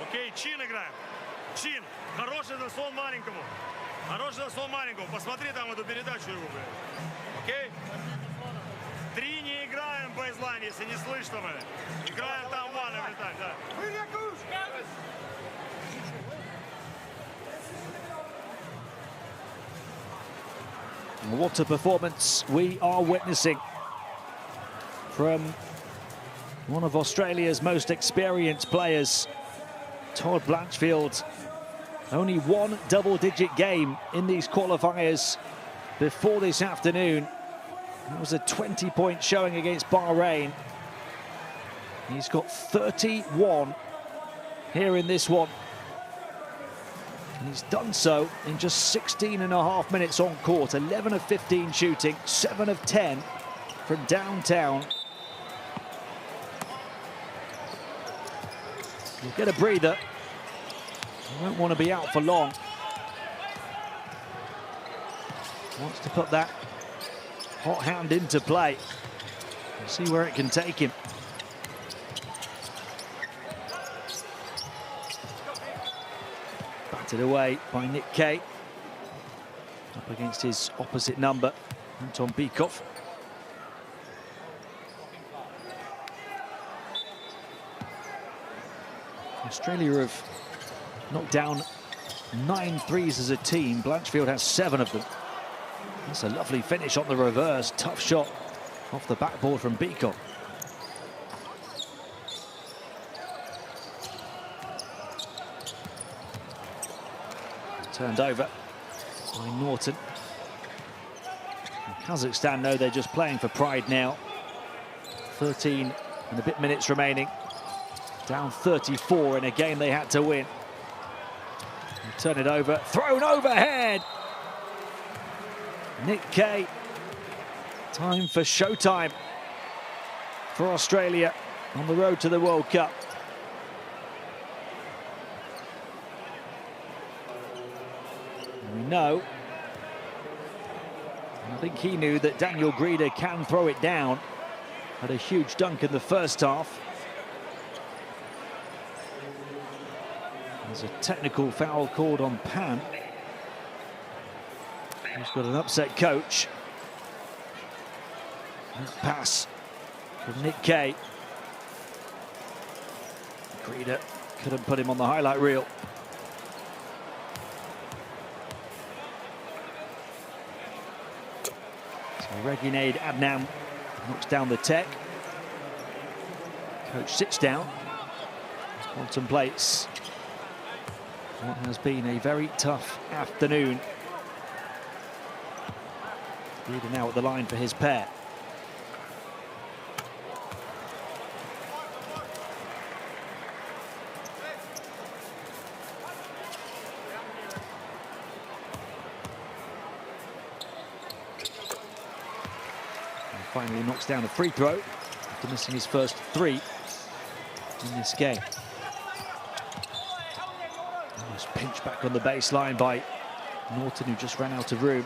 Окей, чин играем. Чин. Хороший заслон маленькому. Хороший заслон маленькому. Посмотри там эту передачу его, блядь. если не слышно мы. Играем там, ван, every time, да. What a performance we are witnessing from one of Australia's most experienced players, Todd Blanchfield. Only one double-digit game in these qualifiers before this afternoon. It was a 20-point showing against Bahrain. He's got 31 here in this one. And he's done so in just 16 and a half minutes on court. 11 of 15 shooting, 7 of 10 from downtown. He'll get a breather. He won't want to be out for long. Wants to put that hot hand into play. We'll see where it can take him. Batted away by Nick Kay. Up against his opposite number, Anton Bikov. Australia have knocked down 9 threes as a team. Blanchfield has 7 of them. That's a lovely finish on the reverse. Tough shot off the backboard from Bikov. Turned over by Norton. And Kazakhstan know they're just playing for pride now. 13 and a bit minutes remaining. Down 34 in a game they had to win. And turn it over, thrown overhead. Nick Kay. Time for showtime for Australia on the road to the World Cup. And we know, and I think he knew, that Daniel Grieder can throw it down. Had a huge dunk in the first half. There's a technical foul called on Pan. He's got an upset coach. Pass from Nick Kay. Grieder couldn't put him on the highlight reel. So Reginade Adnam knocks down the tech. Coach sits down, contemplates what has been a very tough afternoon. Grieder now at the line for his pair. And finally knocks down a free throw after missing his first 3 in this game. Almost pinched back on the baseline by Norton, who just ran out of room.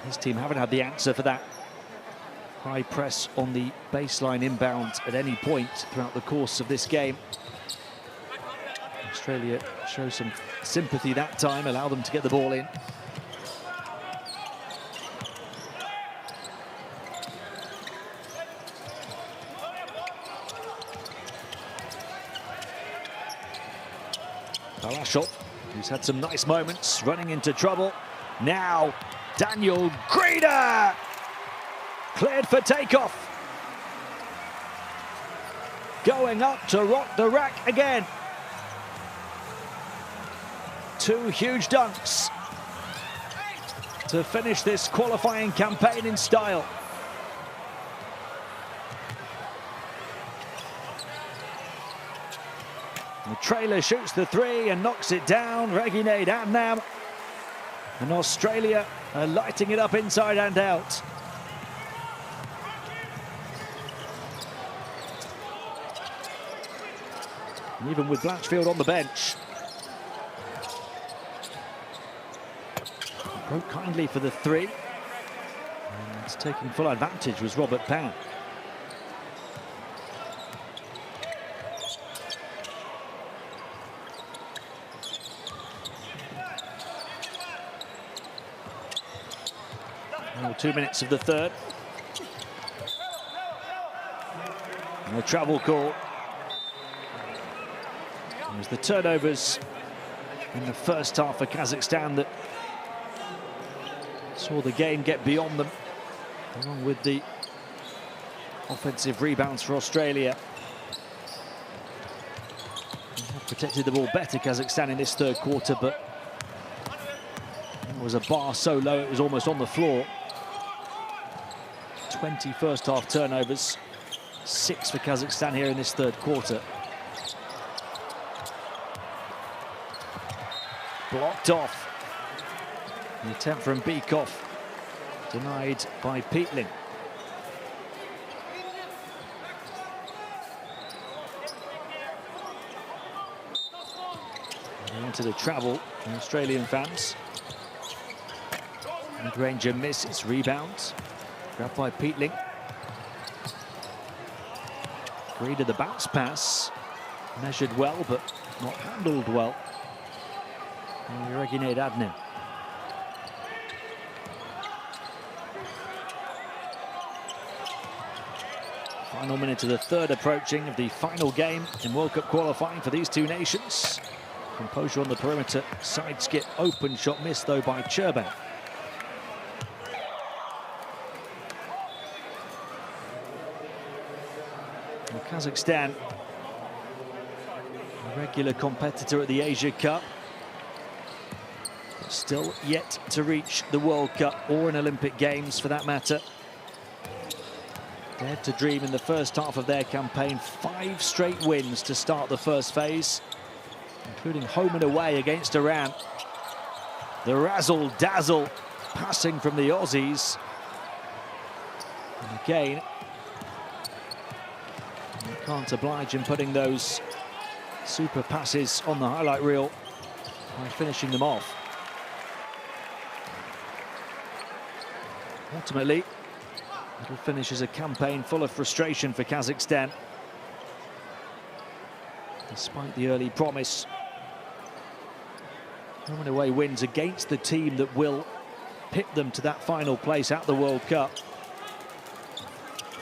His team haven't had the answer for that high press on the baseline inbound at any point throughout the course of this game. Australia show some sympathy that time, allow them to get the ball in. Balashov, who's had some nice moments, running into trouble. Now Daniel Grieder cleared for takeoff. Going up to rock the rack again. 2 huge dunks to finish this qualifying campaign in style. The trailer shoots the 3 and knocks it down. Reginade Adnam. And Australia are lighting it up inside and out. And even with Blanchfield on the bench. Broke kindly for the 3. And taking full advantage was Robert Pan. 2 minutes of the third. And a travel call. It was the turnovers in the first half for Kazakhstan that saw the game get beyond them, along with the offensive rebounds for Australia. They have protected the ball better, Kazakhstan, in this third quarter, but it was a bar so low it was almost on the floor. 20 first half turnovers, 6 for Kazakhstan here in this third quarter. Blocked off. The attempt from Bykov, denied by Petlin. They wanted to travel, the Australian fans. Mid-ranger misses, rebounds. Grabbed by Petlin. Greeded the bounce pass. Measured well, but not handled well. Reginade Adnan. Final minute of the third approaching of the final game in World Cup qualifying for these two nations. Composure on the perimeter, side skip, open shot missed though by Cherban. Well, Kazakhstan, a regular competitor at the Asia Cup, still yet to reach the World Cup or an Olympic Games for that matter. Dared to dream in the first half of their campaign, 5 straight wins to start the first phase, including home and away against Iran. The razzle-dazzle passing from the Aussies. And again, you can't oblige in putting those super passes on the highlight reel by finishing them off. Ultimately, it'll finish as a campaign full of frustration for Kazakhstan. Despite the early promise, home and away wins against the team that will pick them to that final place at the World Cup.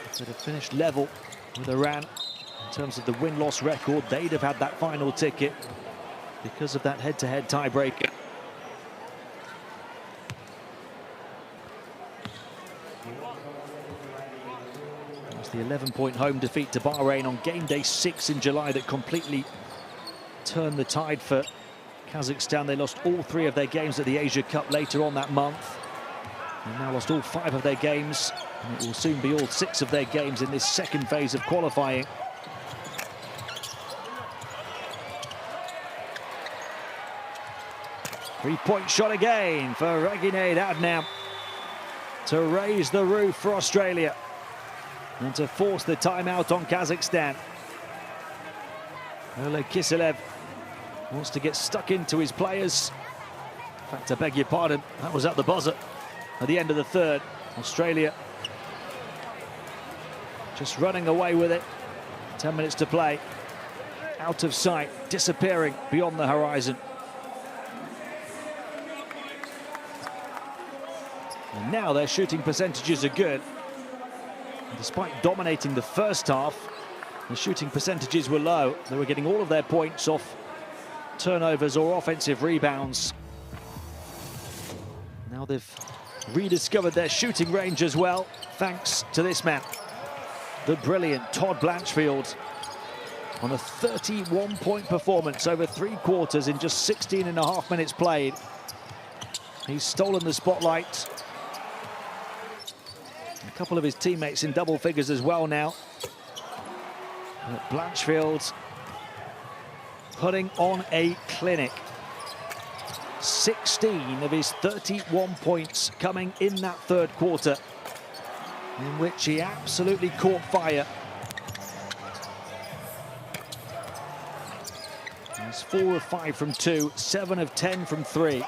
If they'd have finished level with Iran in terms of the win-loss record, they'd have had that final ticket because of that head-to-head tiebreaker. The 11-point home defeat to Bahrain on game day 6 in July that completely turned the tide for Kazakhstan. They lost all 3 of their games at the Asia Cup later on that month. They've now lost all 5 of their games, and it will soon be all 6 of their games in this second phase of qualifying. Three-point shot again for Reginade Adnan to raise the roof for Australia and to force the timeout on Kazakhstan. Oleg Kiselev wants to get stuck into his players. In fact, I beg your pardon, that was at the buzzer at the end of the third. Australia just running away with it. 10 minutes to play. Out of sight, disappearing beyond the horizon. And now their shooting percentages are good. And despite dominating the first half, the shooting percentages were low. They were getting all of their points off turnovers or offensive rebounds. Now they've rediscovered their shooting range as well, thanks to this man, the brilliant Todd Blanchfield, on a 31-point performance over 3 quarters in just 16.5 minutes played. He's stolen the spotlight. A couple of his teammates in double figures as well now. But Blanchfield putting on a clinic. 16 of his 31 points coming in that third quarter, in which he absolutely caught fire. He's 4 of 5 from 2, 7 of 10 from 3. We've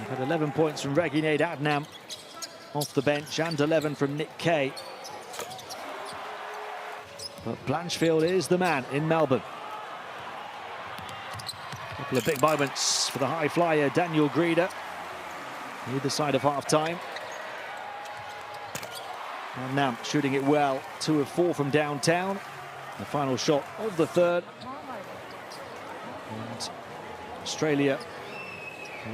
had 11 points from Reginade Adnan off the bench and 11 from Nick Kay. But Blanchfield is the man in Melbourne. A couple of big moments for the high flyer Daniel Grieder. either side of half-time. And now shooting it well, 2 of 4 from downtown. The final shot of the third. And Australia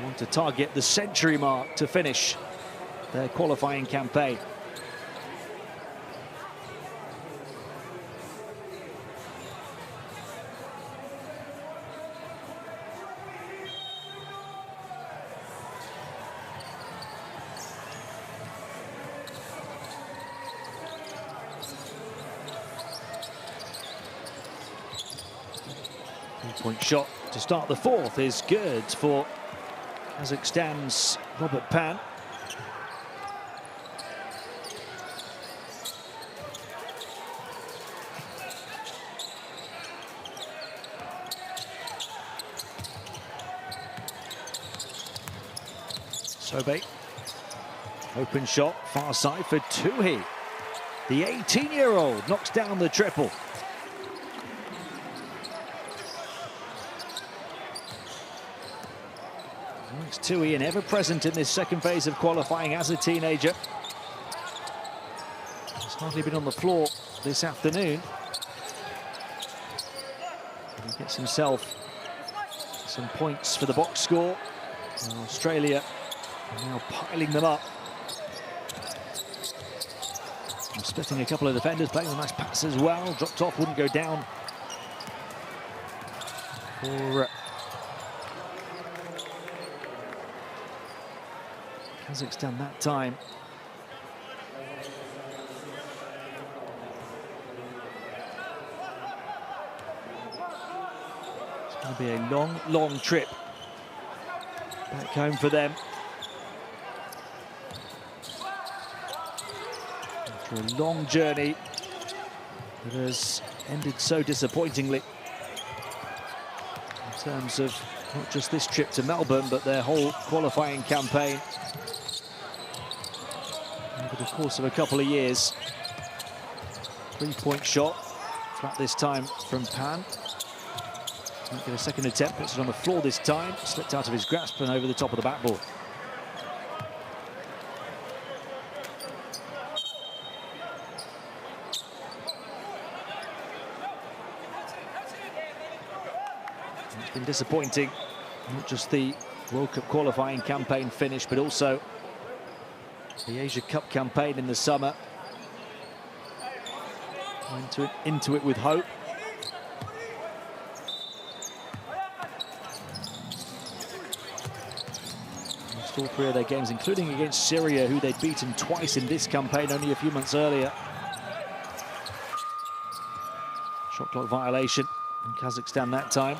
want to target the century mark to finish their qualifying campaign. Three-point shot to start the fourth is good for Kazakhstan's Robert Pan. Sobe, open shot, far side for Tuhi. The 18-year-old knocks down the triple. It's Tuhi, and ever present in this second phase of qualifying as a teenager. He's hardly been on the floor this afternoon. He gets himself some points for the box score. And Australia are now piling them up. And splitting a couple of defenders, playing a nice pass as well. Dropped off, wouldn't go down for Kazakhstan that time. It's going to be a long, long trip back home for them. After a long journey that has ended so disappointingly in terms of not just this trip to Melbourne, but their whole qualifying campaign over the course of a couple of years. Three-point shot, flat this time from Pan. Might get a second attempt, puts it on the floor this time. Slipped out of his grasp and over the top of the backboard. It's been disappointing, not just the World Cup qualifying campaign finish, but also the Asia Cup campaign in the summer. Went into it with hope. Lost all 3 of their games, including against Syria, who they'd beaten twice in this campaign only a few months earlier. Shot clock violation in Kazakhstan that time.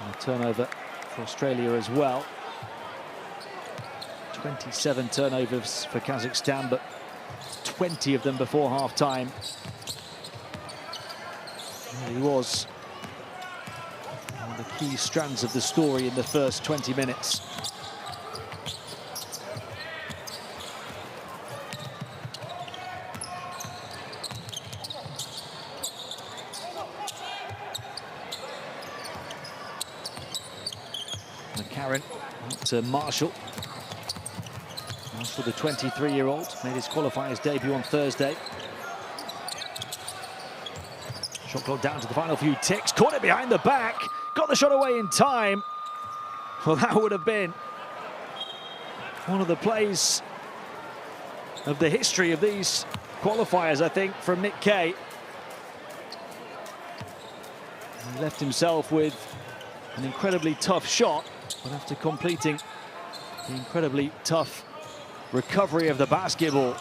And a turnover for Australia as well. 27 turnovers for Kazakhstan, but 20 of them before half-time. He was one of the key strands of the story in the first 20 minutes. McCarron to Marshall. Marshall, the 23-year-old, made his qualifiers debut on Thursday. Shot clock down to the final few ticks. Caught it behind the back. Got the shot away in time. Well, that would have been one of the plays of the history of these qualifiers, I think, from Nick Kay. He left himself with an incredibly tough shot, but after completing the incredibly tough recovery of the basketball.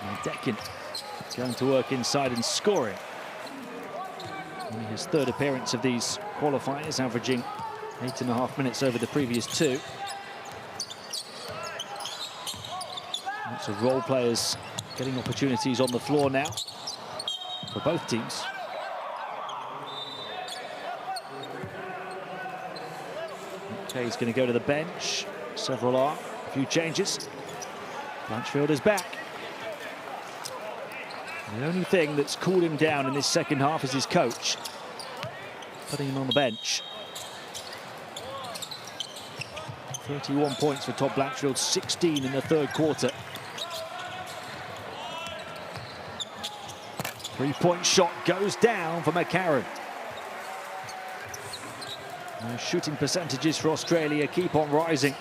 And Dekin going to work inside and scoring. Only his third appearance of these qualifiers, averaging 8.5 minutes over the previous 2. Lots of role players getting opportunities on the floor now for both teams. Kay's going to go to the bench. Several are. few changes. Blanchfield is back. The only thing that's cooled him down in this second half is his coach, putting him on the bench. 31 points for Todd Blanchfield, 16 in the third quarter. Three-point shot goes down for McCarron. The shooting percentages for Australia keep on rising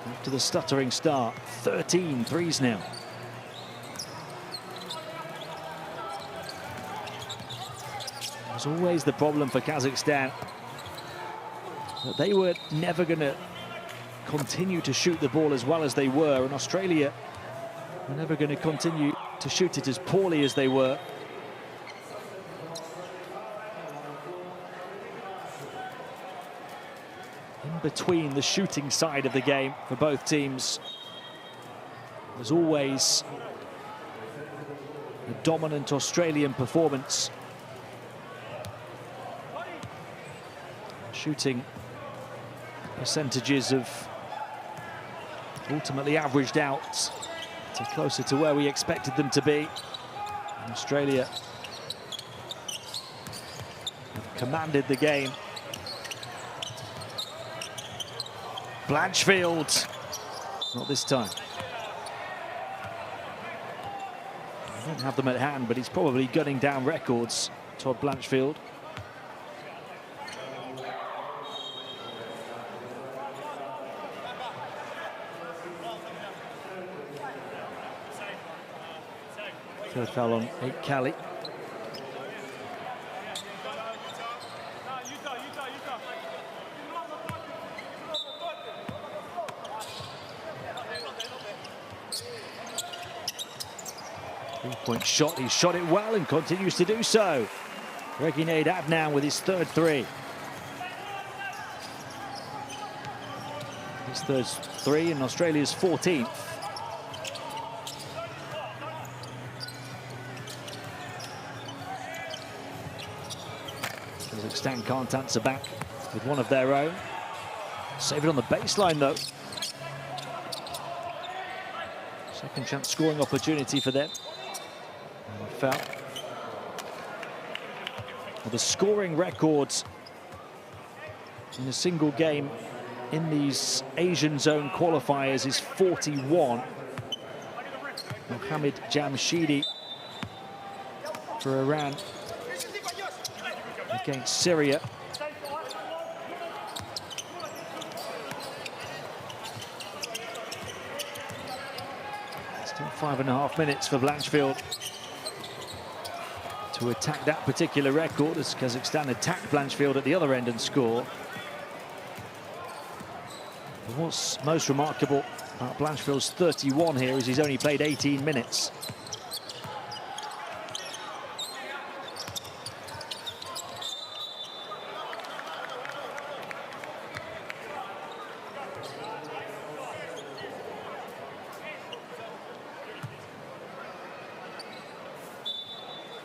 after the stuttering start. 13 threes now. It was always the problem for Kazakhstan that they were never going to continue to shoot the ball as well as they were, and Australia were never going to continue to shoot it as poorly as they were. In between the shooting side of the game for both teams, there's always the dominant Australian performance. Shooting percentages have ultimately averaged out to closer to where we expected them to be. And Australia have commanded the game. Blanchfield, not this time. I don't have them at hand, but he's probably gunning down records, Todd Blanchfield. Third foul on 8 Cali. Three-point shot, he's shot it well and continues to do so. Reginade Adnan with his third three. His third three and Australia's 14th. Kazakhstan can't answer back with one of their own. Save it on the baseline though. Second chance scoring opportunity for them. Foul. Well, the scoring records in a single game in these Asian zone qualifiers is 41. Mohammed Jamshidi for Iran against Syria. Still 5.5 minutes for Blanchfield to attack that particular record, as Kazakhstan attacked Blanchfield at the other end and score. But what's most remarkable about Blanchfield's 31 here is he's only played 18 minutes.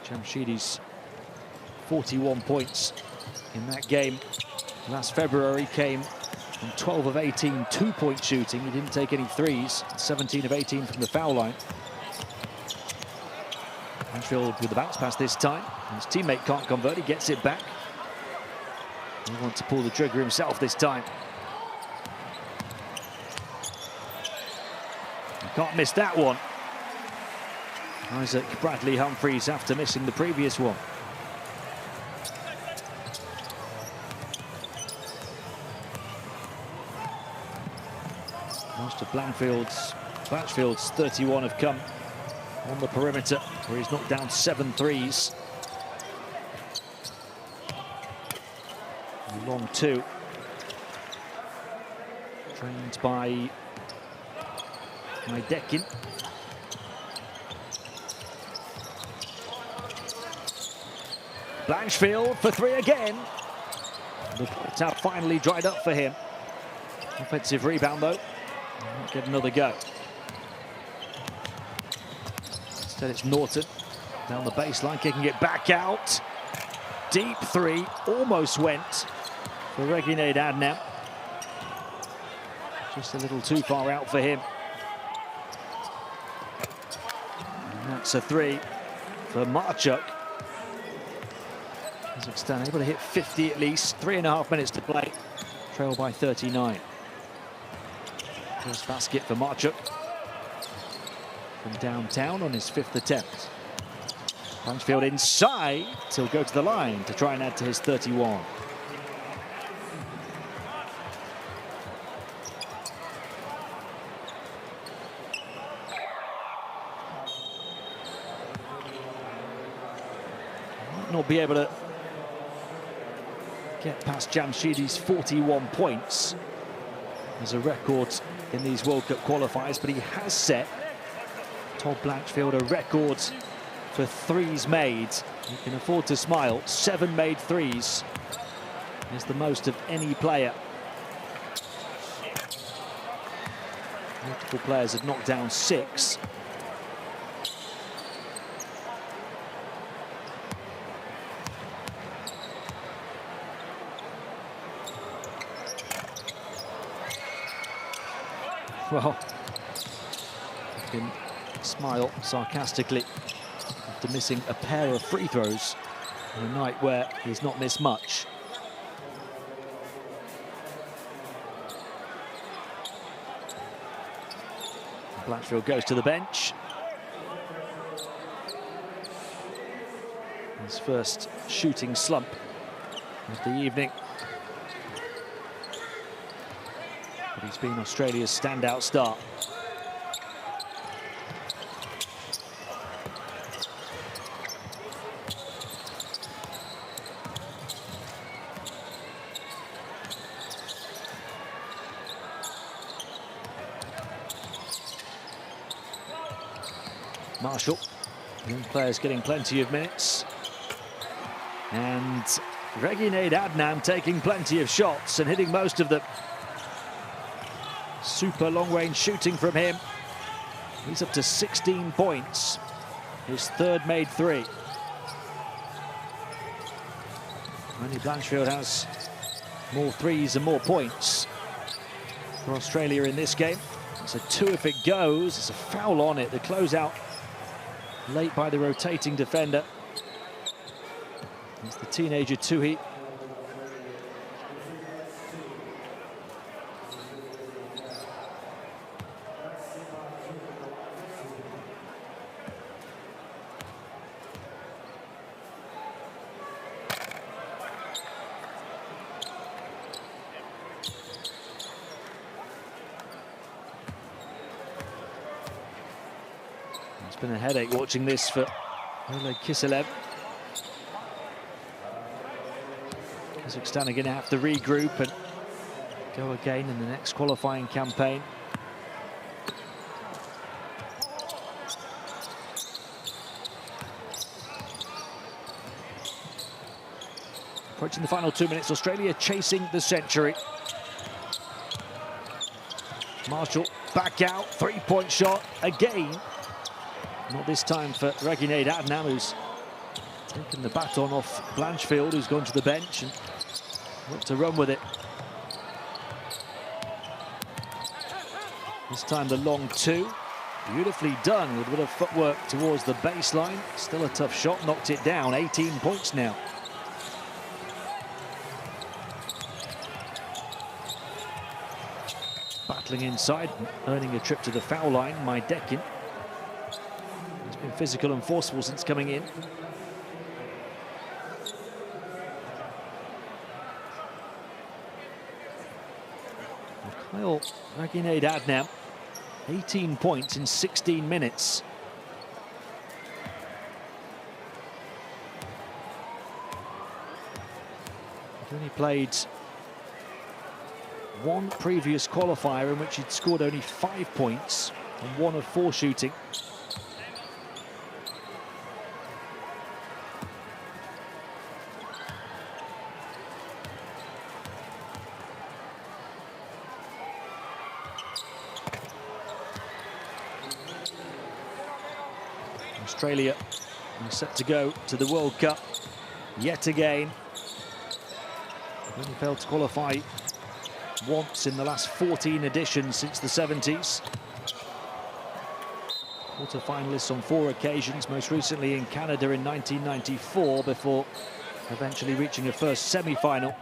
Jamshidi's 41 points in that game last February came from 12 of 18 two-point shooting. He didn't take any threes, 17 of 18 from the foul line. Blanchfield with the bounce pass this time. His teammate can't convert, he gets it back. He wants to pull the trigger himself this time. He can't miss that one. Isaac Bradley Humphreys after missing the previous one. Most of Blanchfield's 31 have come on the perimeter, where he's knocked down 7 threes. A long 2. Trained by Dekin. Blanchfield for 3 again. The points have finally dried up for him. Offensive rebound though. Might get another go. Instead it's Norton down the baseline, kicking it back out. Deep 3, almost went for Reginade Adnan. Just a little too far out for him. And that's a 3 for Marchuk. Kazakhstan able to hit 50 at least. 3.5 minutes to play. Trail by 39. First basket for Marchuk. From downtown on his 5th attempt. Blanchfield inside. He'll go to the line to try and add to his 31. Might not be able to get past Jamshidi's 41 points as a record in these World Cup qualifiers, but he has set Todd Blanchfield a record for threes made. You can afford to smile. 7 made threes is the most of any player. Multiple players have knocked down 6. Well, you can smile sarcastically after missing a pair of free throws on a night where he's not missed much. Blanchfield goes to the bench. His first shooting slump of the evening. But he's been Australia's standout star. Marshall, young players getting plenty of minutes. And Reginade Adnam taking plenty of shots and hitting most of them. Super long-range shooting from him. He's up to 16 points. His 3rd made 3. Only Blanchfield has more threes and more points for Australia in this game. It's a 2 if it goes. It's a foul on it. The closeout late by the rotating defender. It's the teenager Tuhi. It's been a headache watching this for Oleg Kiselev. Kazakhstan are going to have to regroup and go again in the next qualifying campaign. Approaching the final 2 minutes, Australia chasing the century. Marshall back out, 3-point shot again. Not this time for Reginade Adnam, who's taken the baton off Blanchfield, who's gone to the bench and looked to run with it. This time the long 2. Beautifully done with a bit of footwork towards the baseline. Still a tough shot, knocked it down. 18 points now. Battling inside, earning a trip to the foul line, Maidekin. He's been physical and forceful since coming in. Kyle Reginade Adnam, 18 points in 16 minutes. He'd only played one previous qualifier in which he'd scored only 5 points and 1 of 4 shooting. Australia are set to go to the World Cup yet again. Only failed to qualify once in the last 14 editions since the 70s. Quarter-finalists on 4 occasions, most recently in Canada in 1994, before eventually reaching a first semi-final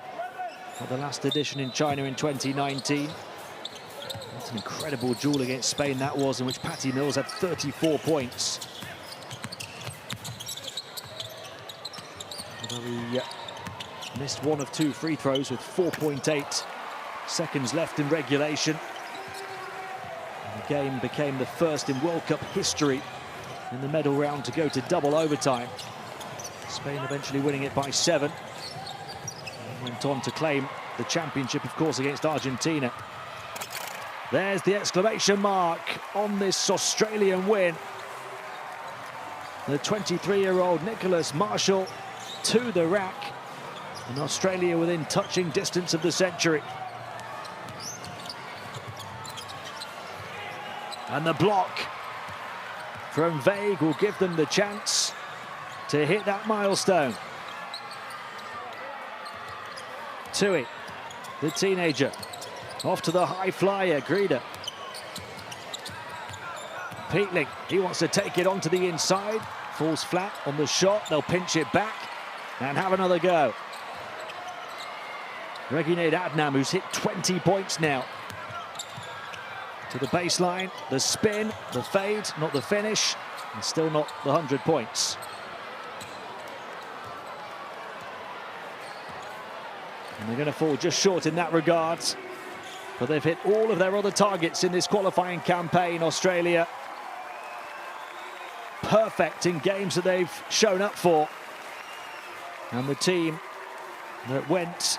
for the last edition in China in 2019. What an incredible duel against Spain that was, in which Patty Mills had 34 points. Although he missed 1 of 2 free throws with 4.8 seconds left in regulation. And the game became the first in World Cup history in the medal round to go to double overtime. Spain eventually winning it by 7. And went on to claim the championship, of course, against Argentina. There's the exclamation mark on this Australian win. The 23-year-old Nicholas Marshall to the rack, and Australia within touching distance of the century. And the block from Vague will give them the chance to hit that milestone. Tui, the teenager, off to the high flyer, Grida. Peatling, he wants to take it onto the inside, falls flat on the shot, they'll pinch it back and have another go. Reginade Adnam, who's hit 20 points now. To the baseline, the spin, the fade, not the finish, and still not the 100 points. And they're going to fall just short in that regard. But they've hit all of their other targets in this qualifying campaign, Australia. Perfect in games that they've shown up for. And the team that went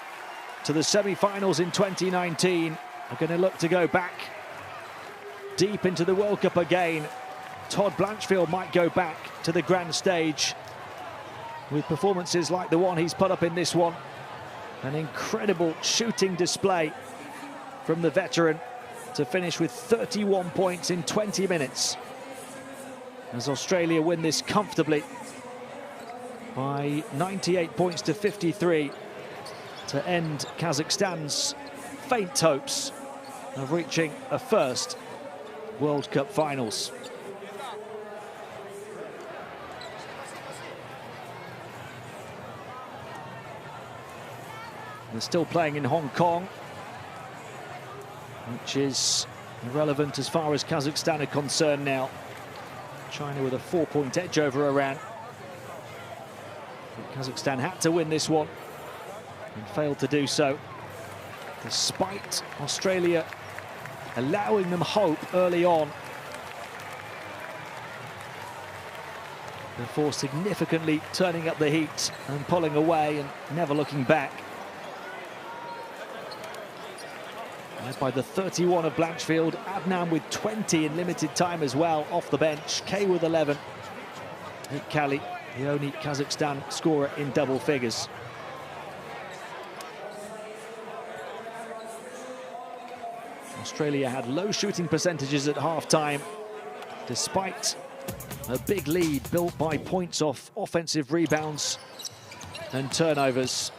to the semi-finals in 2019 are going to look to go back deep into the World Cup again. Todd Blanchfield might go back to the grand stage with performances like the one he's put up in this one. An incredible shooting display from the veteran to finish with 31 points in 20 minutes. As Australia win this comfortably by 98 points to 53 to end Kazakhstan's faint hopes of reaching a first World Cup finals. They're still playing in Hong Kong, which is irrelevant as far as Kazakhstan are concerned now. China with a 4-point edge over Iran. But Kazakhstan had to win this one and failed to do so, despite Australia allowing them hope early on before significantly turning up the heat and pulling away and never looking back. Led by the 31 of Blanchfield, Adnan with 20 in limited time as well off the bench, Kay with 11. Nick Kali, the only Kazakhstan scorer in double figures. Australia had low shooting percentages at half-time, despite a big lead built by points off offensive rebounds and turnovers.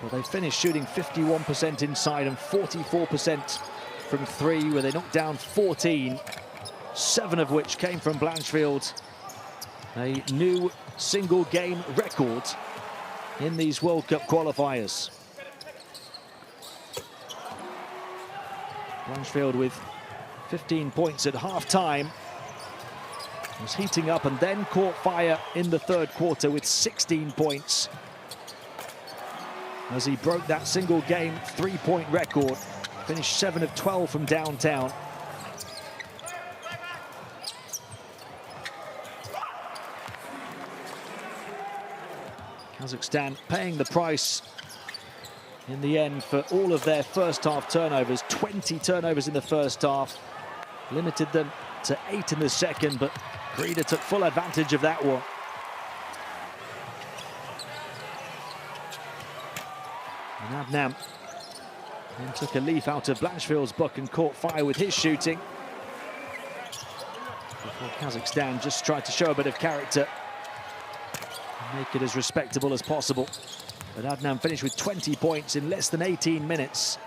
Well, they finished shooting 51% inside and 44% from 3, where they knocked down 14, 7 of which came from Blanchfield. A new single-game record in these World Cup qualifiers. Blanchfield with 15 points at half-time. Was heating up and then caught fire in the third quarter with 16 points. As he broke that single-game 3-point record. Finished 7 of 12 from downtown. Kazakhstan paying the price in the end for all of their first half turnovers. 20 turnovers in the first half, limited them to 8 in the second, but Grida took full advantage of that one. And Adnam then took a leaf out of Blanchfield's book and caught fire with his shooting. Before Kazakhstan just tried to show a bit of character and make it as respectable as possible. But Adnam finished with 20 points in less than 18 minutes.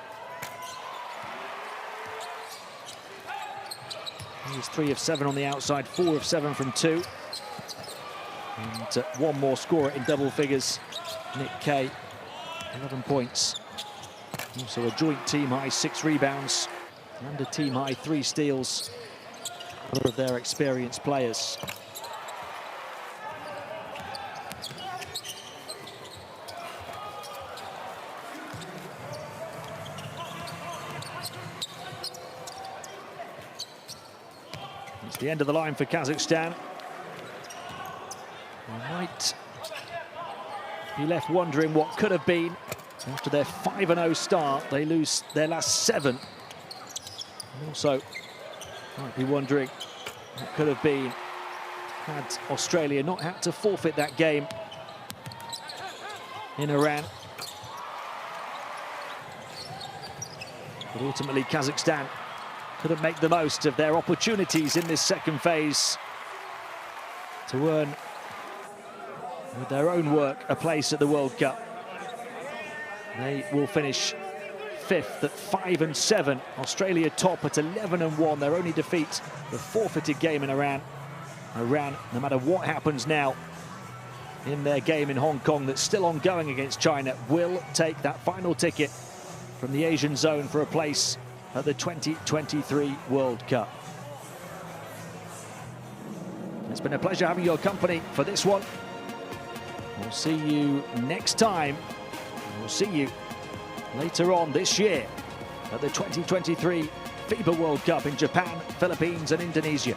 He's 3 of 7 on the outside, 4 of 7 from 2. And one more scorer in double figures, Nick Kay, 11 points. Also a joint team high 6 rebounds and a team high 3 steals. Other of their experienced players. It's the end of the line for Kazakhstan. They might be left wondering what could have been. After their 5-0 start, they lose their last 7. And also might be wondering what could have been had Australia not had to forfeit that game in Iran. But ultimately, Kazakhstan couldn't make the most of their opportunities in this second phase to earn, with their own work, a place at the World Cup. They will finish 5th at 5 and 7. Australia top at 11 and 1. Their only defeat, the forfeited game in Iran. Iran, no matter what happens now in their game in Hong Kong that's still ongoing against China, will take that final ticket from the Asian zone for a place at the 2023 World Cup. It's been a pleasure having your company for this one. We'll see you next time. We'll see you later on this year at the 2023 FIBA World Cup in Japan, Philippines and Indonesia.